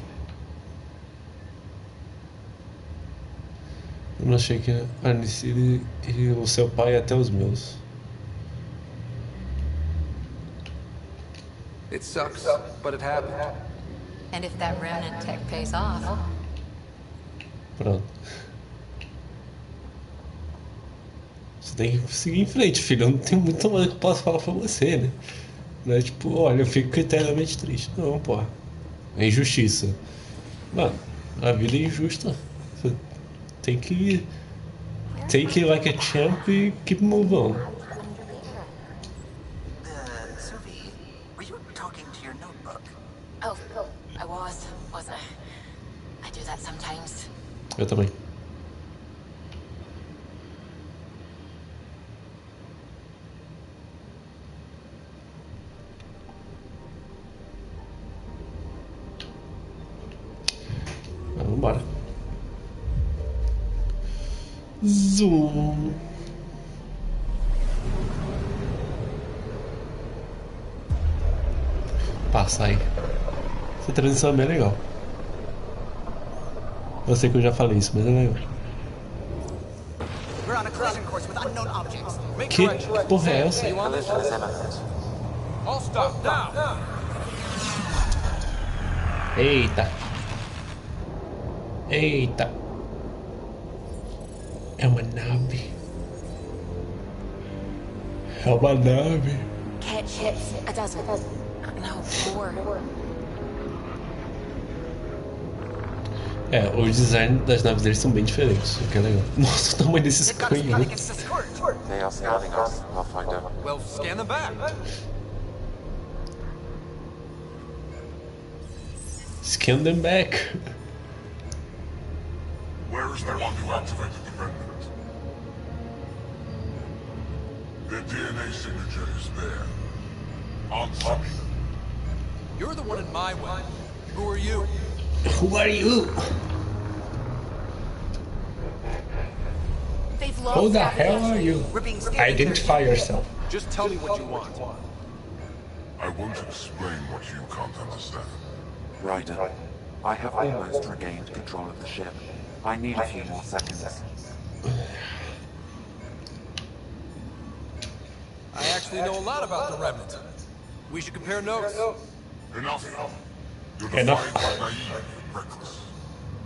Eu não achei que a Anicile e o seu pai até os meus. It sucks, but it happened. And if that remnant tech pays off... Pronto. Você tem que seguir em frente, filho. Eu não tenho muito mais que eu posso falar pra você, né? Não é tipo, olha, eu fico eternamente triste. Não, porra. É injustiça. Mano, a vida é injusta. Você tem que... Take it like a champ e keep moving on. Sylvie, were you talking to your notebook? Oh, I wasn't I? I do that sometimes. Eu também. Vambora. Zoom. passar aí. Essa transição é bem legal. Eu sei que eu já falei isso, mas é legal. We're on a collision course with unknown objects. Make Que corrections. porra é essa? All stop now. Eita. Eita. É uma nave. É uma nave. Catch hits a dozen. No, more. É, o design das naves deles são bem diferentes, o que é legal. Nossa, o tamanho desses canhões. They are scanning us, Pathfinder. Well, scan them back. Scan them back. Where is the one who activated the remnant? Their DNA signature is there. Answer me. You're the one in my way. Who are you? Who are you? Who the hell are you? Identify yourself. Just tell me what you want. I won't explain what you can't understand. Ryder, I have almost regained control of the ship. I need a few more seconds. I actually know a lot about the Remnant. We should compare notes. Enough. You're defined by naive and reckless.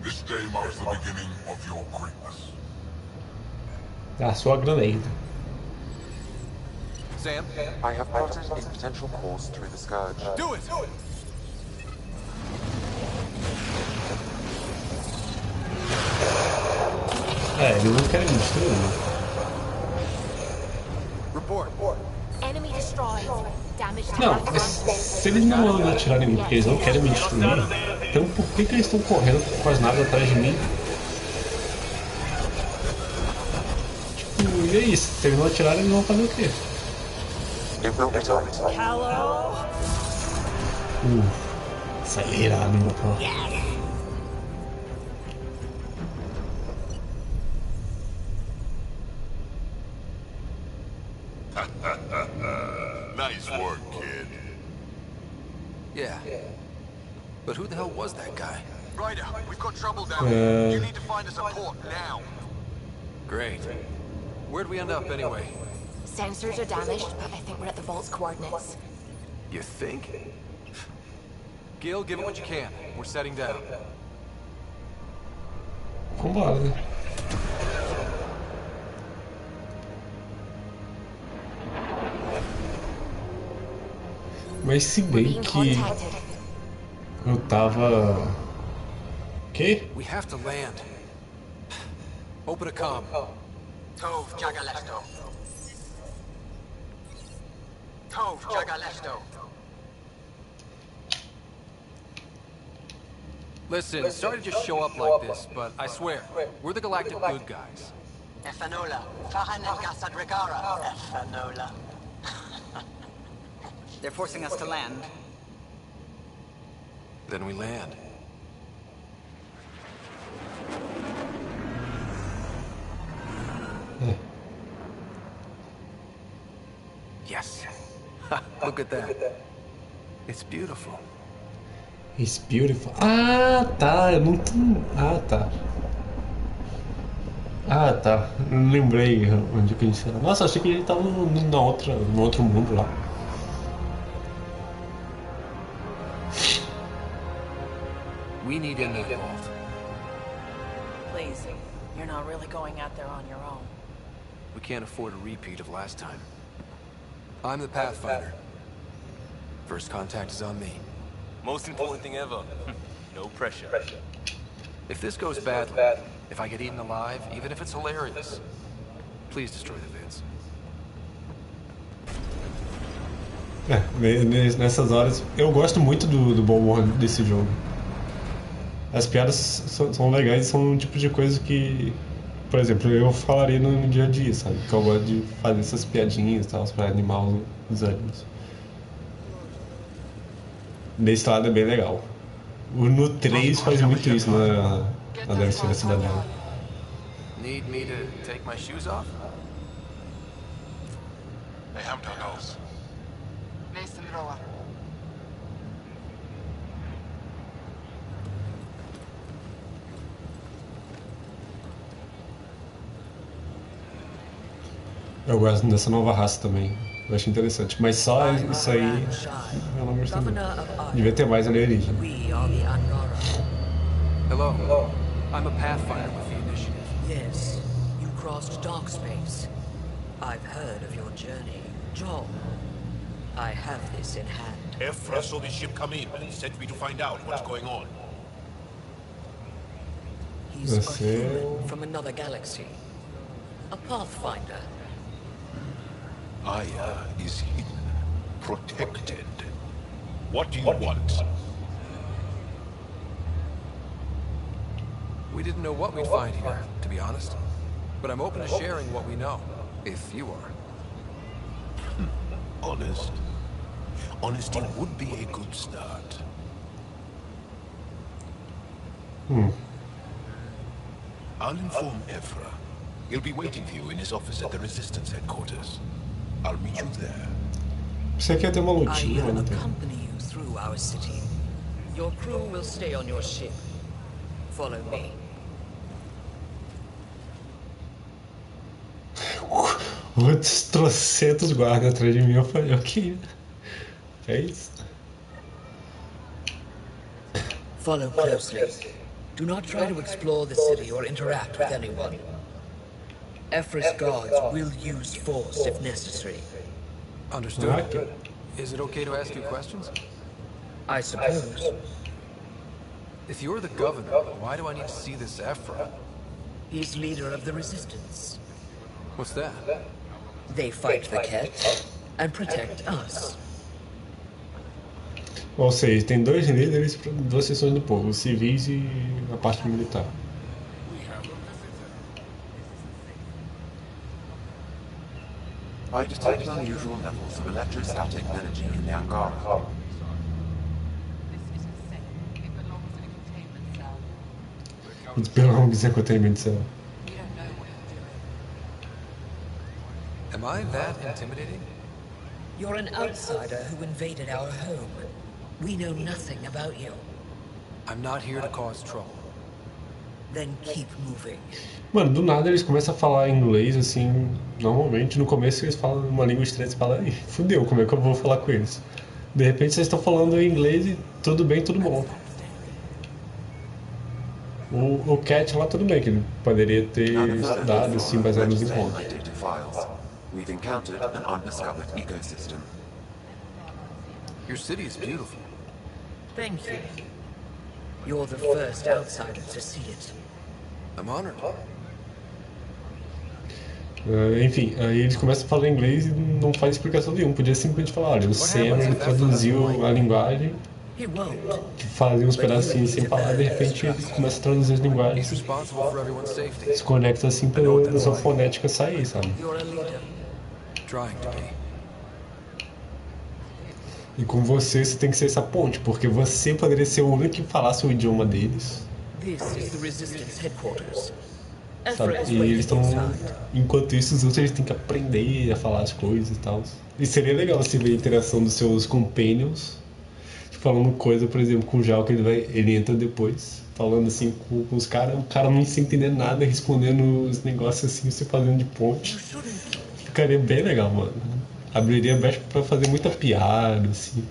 This day marks the beginning of your greatness. A sua granada. Sam? I have plotted a potential course through the Scourge. Do it! É, eles não querem destruir. Report. Enemy destroyed. Damage to Não, se eles não vão atirar em mim porque eles não querem me destruir, então por que eles estão correndo com as naves atrás de mim? Tipo, e é isso? Se eles não atirarem, eles vão fazer o quê? Acelerado, meu pô. Nice work, kid. Yeah. But who the hell was that guy? Ryder, we've got trouble down here. You need to find us a port now. Great. Where'd we end up anyway? Sensors are damaged, but I think we're at the vault's coordinates. You think? Gil, give it what you can. We're setting down. Vambora, né? Mas se bem que eu tava... Que? We have to land. Open a comm. Tove Jagalesto. Tove Jagalesto. Listen, sorry to just show up like this, but I swear, we're the galactic good guys. Efanola. Fahan el Gasadregara. Efanola. They're forcing us to land. Then we land. Yes. Look at that. It's beautiful. It's beautiful. Ah, tá. Eu não tô... Ah, tá. Ah, tá. Eu não lembrei onde que a gente era. Nossa, achei que ele tava no outro mundo lá. We need in that vault. Please, you're not really going out there on your own. We can't afford a repeat of last time. I'm the Pathfinder. First contact is on me. Most important thing ever. No pressure. If this goes badly, if I get eaten alive, even if it's hilarious, please destroy the vids. Nessas horas, eu gosto muito do bom humor desse jogo. As piadas são legais, são um tipo de coisa que, por exemplo, eu falaria no dia a dia, sabe? Que eu gosto de fazer essas piadinhas e tal, pra animar os ânimos. Desse lado é bem legal. No 3 faz muito isso na DLC da Cidadela. Need me to take my shoes off? They have done else. Mason Roa. Eu gosto dessa nova raça também. Eu acho interessante. Mas só isso aí eu não gostei muito. Devia ter mais alienígena. Hello. I'm a Pathfinder with the Initiative. Yes, you crossed dark space. I've heard of your journey. Joel, I have this in hand. Efra saw the ship come in and sent me to find out what's going on. He's a human from another galaxy. A Pathfinder. Aya is hidden, protected. What do you want? We didn't know what we'd find here, to be honest. But I'm open to sharing what we know, if you are. Honest? Honesty would be a good start. I'll inform Efra. He'll be waiting for you in his office at the Resistance headquarters. I'll meet you there. Você quer ter uma lutinha, I né? will accompany you through our city. Your crew will stay on your ship. Follow me. Outros trocentos guardas atrás de mim. Eu falei, ok. É isso. Follow closely. Do not try to explore the city or interact with anyone. Efra's guards will use force if necessary. Understood. Is it okay to ask you questions? I suppose. If you're the governor, why do I need to see this Efra? He's leader of the Resistance. What's that? They fight the Ket and protect us. Ou seja, tem dois líderes para duas seções do povo, os civis e a parte militar. I detect unusual levels of electrostatic energy in the hangar. It belongs in a containment cell. Am I that intimidating? You're an outsider who invaded our home. We know nothing about you. I'm not here to cause trouble. Then keep moving. Mano, do nada eles começam a falar inglês, assim, normalmente no começo eles falam uma língua estranha, você fala, ih, fudeu, como é que eu vou falar com eles? De repente vocês estão falando inglês e tudo bem, tudo bom. O Cat lá tudo bem, que ele poderia ter estudado, assim, baseado nos encontros. We've encountered an undiscovered ecosystem. Your city is beautiful. Thank you. You're the first outsider to see it. I'm honored. Enfim, aí eles começam a falar inglês e não faz explicação nenhuma. Podia simplesmente falar, olha, o Sam ele traduziu a linguagem, fazia uns pedacinhos sem falar, de repente ele começa a traduzir as linguagens. Se conecta assim pra sua fonética sair, sabe? E com você tem que ser essa ponte, porque você poderia ser o único que falasse o idioma deles. Sabe? E eles estão. Enquanto isso, os outros eles têm que aprender a falar as coisas e tal. E seria legal você ver a interação dos seus companions, falando coisa, por exemplo, com o Jal, que ele entra depois, falando assim com os caras, o cara não se entendendo nada, respondendo os negócios assim, você fazendo de ponte. Ficaria bem legal, mano. Abriria brecha pra fazer muita piada, assim.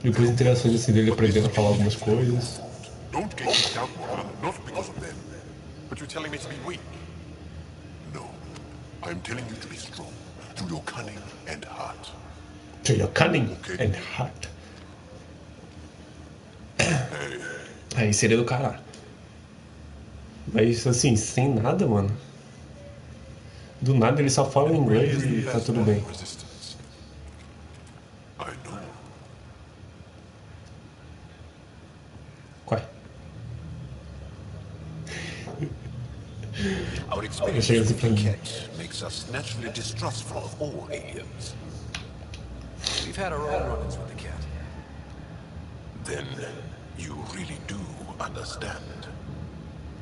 Depois interações assim dele aprendendo a falar algumas coisas. Don't get kicked out, Moran, not because of them. But you're telling me to be weak. No, I'm telling you to be strong, through your cunning and heart. Through your cunning and heart. Aí seria do caralho. Mas assim, sem nada, mano. Do nada ele só fala inglês e tá tudo bem. Qual é? Our experience with the Ket makes us naturally distrustful of all aliens. We've had our own run-ins with the Ket. Then you really do understand.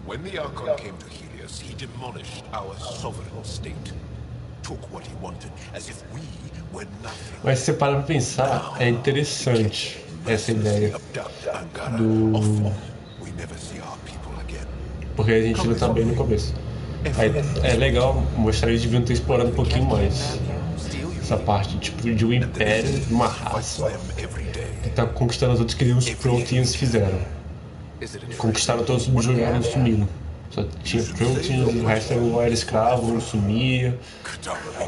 When the Archon came to Helios, he demolished our sovereign state. Took what he wanted, as if we were nothing. Mas se você parar pra pensar, é interessante essa ideia do... Porque a gente não tá bem no começo. Aí, é legal mostrar eles deviam ter explorado um pouquinho mais essa parte, tipo, de um império, de uma raça que tá conquistando as outras que os Proteins fizeram. Conquistaram todos, subjugaram e sumiram. Só tinha Proteins, o resto ou era escravo, ou sumia,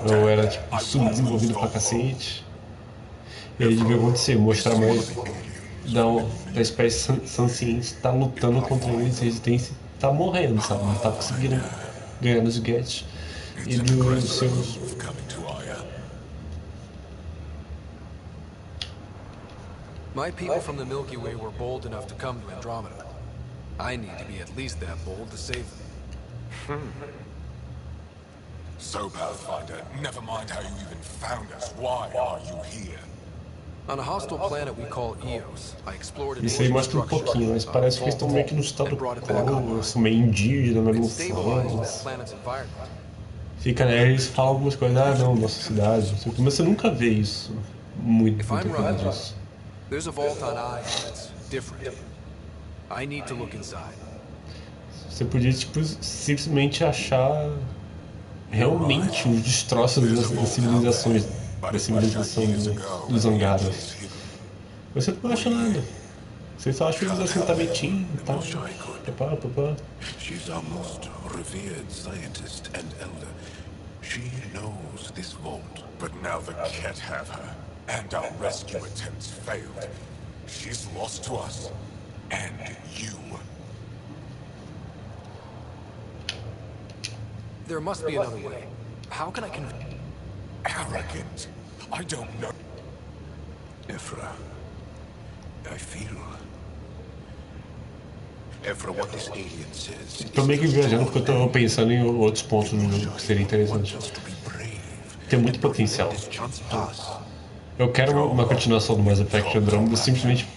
ou era tipo subdesenvolvido pra cacete. E aí devia acontecer, mostrar mais da espécie Sanciente tá lutando contra eles, a resistência tá morrendo, sabe? Não tá conseguindo ganhar nos gadgets e dos seus. My people from the Milky Way were bold enough to come to Andromeda. I need to be at least that bold to save them. So, Pathfinder, never mind how you even found us. Why are you here? On a hostile planet we call Eos, I explored an Isso aí mostra um pouquinho, mas parece que eles estão meio que no estado quo, são meio indígenas, mas não são. Fica, né? Eles falam algumas coisas, ah não, nossa cidade, não sei o que, mas você nunca vê isso muita coisa disso. There's a vault on Eye that's different. I need to look inside. Você podia tipo simplesmente achar realmente os destroços das civilizações, da civilização dos Angaras. Você não acha nada. Você só acha eles assentamentinhos e tal. Papá. She's our most revered scientist and elder. She knows this vault, but now the Ket have her, and our rescue attempts failed. She's lost to us, and you. There must be another way. How can I Arrogant. I don't know. Ephra, I feel. Ephra, what this alien says. Tô meio que viajando porque eu tô pensando em outros pontos no jogo que seria interessante. Tem muito potencial. Eu quero uma continuação do Mass Effect Andromeda simplesmente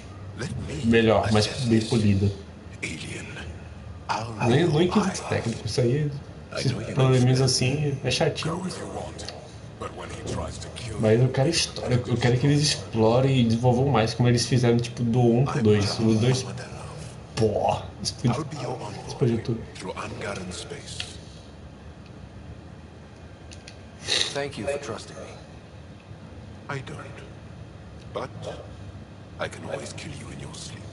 melhor, mais bem polida. Não em quesito técnico, isso aí, esses probleminhas assim, é chatinho. Mas eu quero história, eu quero que eles explorem e desenvolvam mais, como eles fizeram tipo do 1 pro 2. O 2, pô, explodiu tudo. Thank you for trusting me. I don't. But I can always kill you in your sleep.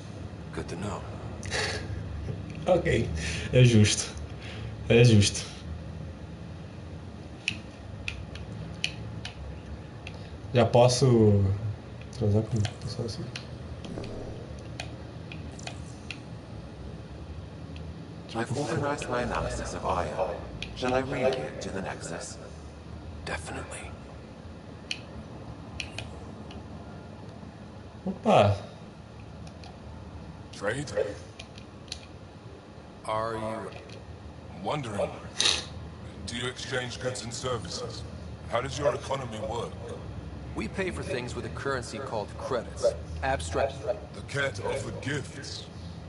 Good to know. Ok, é justo. É justo. Já posso transar com o pessoal assim? I've organized my analysis of Aya. Shall I read it to the Nexus? Definitely. Opa! Trade? Are you wondering? Do you exchange goods and services? How does your economy work? We pay for things with a currency called credits. Abstract. The Ket offer gifts,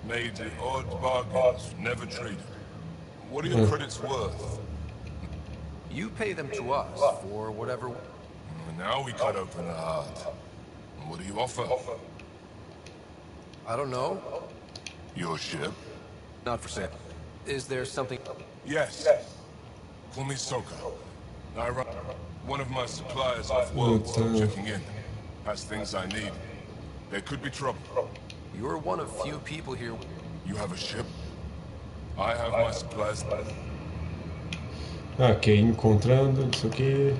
made odd bargains, never traded. What are your credits worth? You pay them to us for whatever. Now we cut open the heart. What do you offer? I don't know. Your ship? Not for sale. Is there something? Yes. Call me Soka. I run one of my suppliers off-world, still checking in. Has things I need. There could be trouble. You're one of few people here. You have a ship? I have my supplies. Ok, encontrando, não sei o que.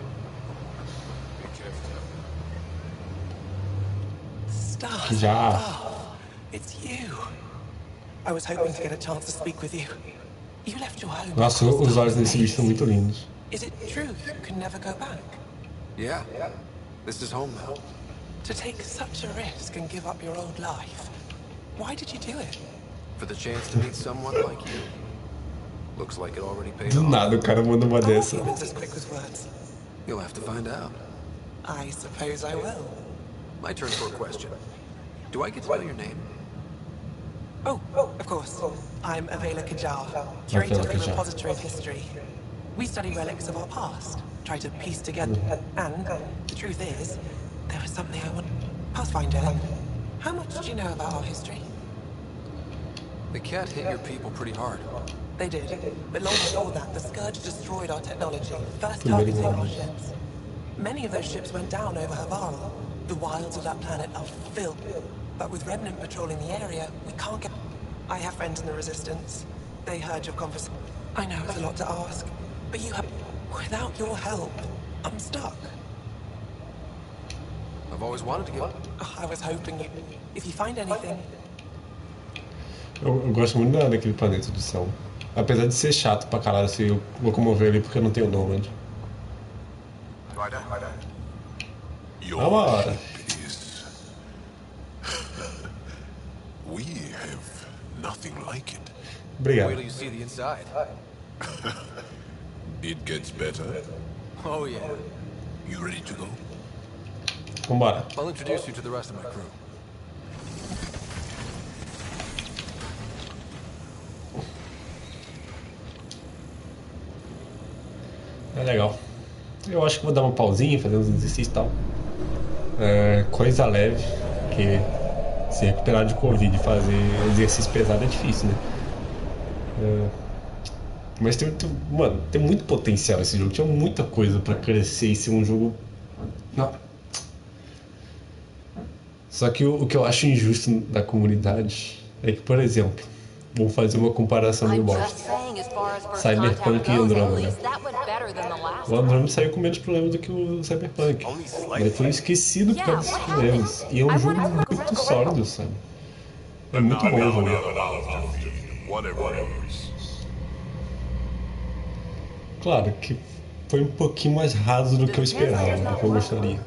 Já. It's you. I was hoping to get a chance to speak with you. You left your home. Nossa, os olhos desse bicho são muito lindos. Is it true you can never go back? Yeah. This is home now. To take such a risk and give up your old life. Why did you do it? For the chance to meet someone like you. Looks like it already paid Do off. nada o cara manda uma dessa. Humans as quick with words. You'll have to find out. I suppose I will. My turn for a question. Do I get to know your name? Oh, of course. I'm Avela Kajar, curator of the repository of history. We study relics of our past, try to piece together. And the truth is, there was something I want. Pathfinder, how much do you know about our history? The cat hit your people pretty hard. They did. But long before that, the Scourge destroyed our technology, first targeting our ships. Many of those ships went down over Havarl. The wilds of that planet are filled. But with Remnant patrolling the area, we can't get... I have friends in the Resistance. They heard your conversation. I know it's a lot to ask, but you have... Without your help, I'm stuck. I've always wanted to give... I was hoping you... If you find anything... Eu gosto muito daquele planeta do céu. Apesar de ser chato pra caralho se locomover ali porque eu não tenho nômade. Your ship is... We have nothing like it. Obrigado. Wait till you see the inside. It gets better. Oh yeah. You ready to go? Vambora. I'll introduce you to the rest of my crew. É legal. Eu acho que vou dar uma pausinha, fazer uns exercícios e tal. Coisa leve, porque se recuperar de Covid e fazer exercício pesado é difícil, né? Mas mano, tem muito potencial esse jogo. Tinha muita coisa pra crescer e ser um jogo... Não. Só que o que eu acho injusto da comunidade é que, por exemplo, vou fazer uma comparação de bosta. Cyberpunk e Andromeda. O Andromeda saiu com menos problemas do que o Cyberpunk. Mas foi esquecido por causa desses problemas. E é um jogo muito sólido, sabe? É muito bom o jogo. Claro que foi um pouquinho mais raso do que eu esperava, do que eu gostaria.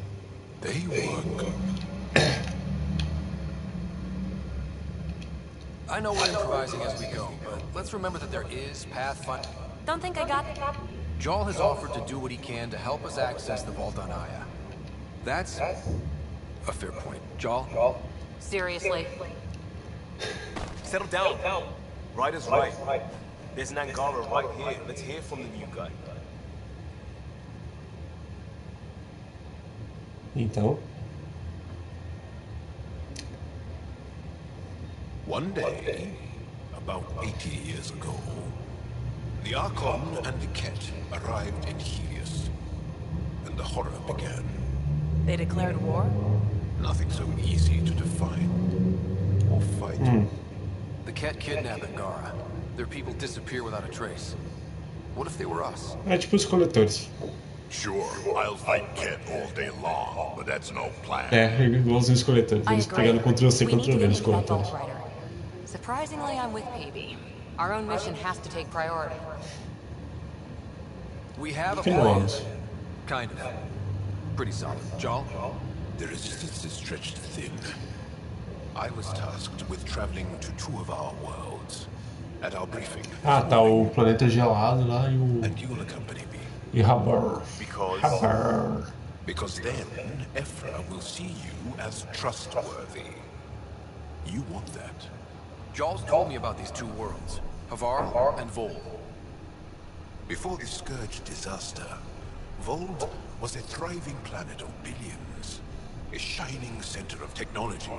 I know we're improvising as we go, but let's remember that there is pathfinding. Don't think I got... Jarl has offered to do what he can to help us access the vault on Aya. That's a fair point. Jarl? Seriously? Settle down. Ryder's right. There's an Angara right here. Let's hear from the new guy. Então... One day, about 80 years ago, the Archon and the Ket arrived in Helios, and the horror began. They declared war? Nothing so easy to define or fight. The Ket kidnapped Angara. Their people disappear without a trace. What if they were us? É tipo os coletores. Sure, I'll fight Ket all day long, but that's no plan. É, igualzinho os coletores. Eles pegaram Ctrl-C, Ctrl-V nos coletores. Surprisingly, I'm with PB. Our own mission has to take priority. We have a plan. Kind of. Pretty solid. Jarl? The resistance is stretched thin. I was tasked with traveling to two of our worlds. At our briefing. Ah, tá o planeta gelado lá e o... And you'll accompany me. E Havar. Because then Ephra will see you as trustworthy. You want that. Jarl's told me about these two worlds, Havar and Vold. Before the Scourge disaster, Vold was a thriving planet of billions, a shining center of technology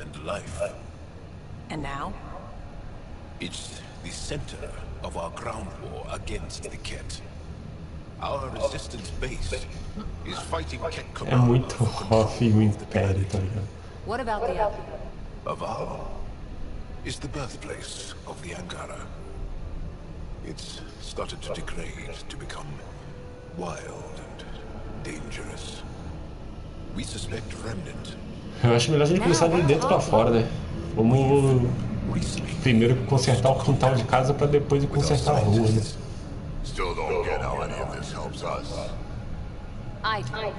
and life. And now? It's the center of our ground war against the Ket. Our resistance base is fighting Ket É command. muito off e o Império, tá ligado? What about the other? Havar is the birthplace of the Angara. It's started to degrade, to become wild and dangerous. We suspect Remnant. Eu acho melhor a gente começar de dentro pra fora, né? Vamos primeiro consertar o quintal de casa pra depois ir consertar a rua, né? Still don't get how any of this helps us. I do.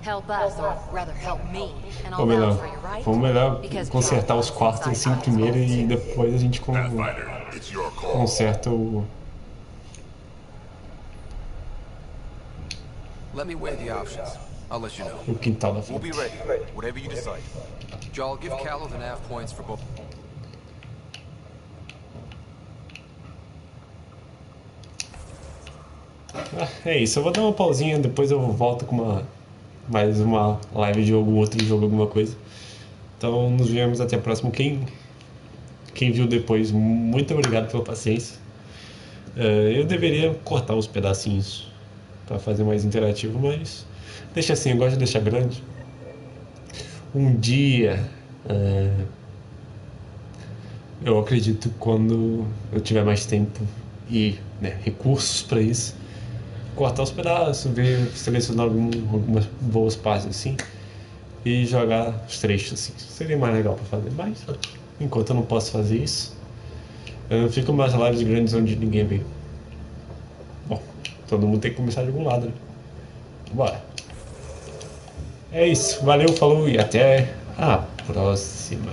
Help us, or rather help me, and Ou I'll melhor, vouch for you, right? vamos melhor consertar os quartos assim primeiro e depois a gente conserta o... Let me weigh the options. I'll let you know. O quintal da We'll frente. be ready. Whatever you decide. Jarl, give Callow the nav points for both. É isso, eu vou dar uma pausinha, depois eu volto com mais uma live de algum outro jogo, alguma coisa. Então nos vemos até a próxima. Quem viu depois, muito obrigado pela paciência. Eu deveria cortar os pedacinhos para fazer mais interativo, mas deixa assim, eu gosto de deixar grande. Um dia, eu acredito, quando eu tiver mais tempo e recursos para isso, cortar os pedaços, selecionar algumas boas partes assim e jogar os trechos assim. Seria mais legal para fazer, mas enquanto eu não posso fazer isso, ficam umas lives grandes onde ninguém vê. Bom, todo mundo tem que começar de algum lado, né? Bora. É isso, valeu, falou e até a próxima.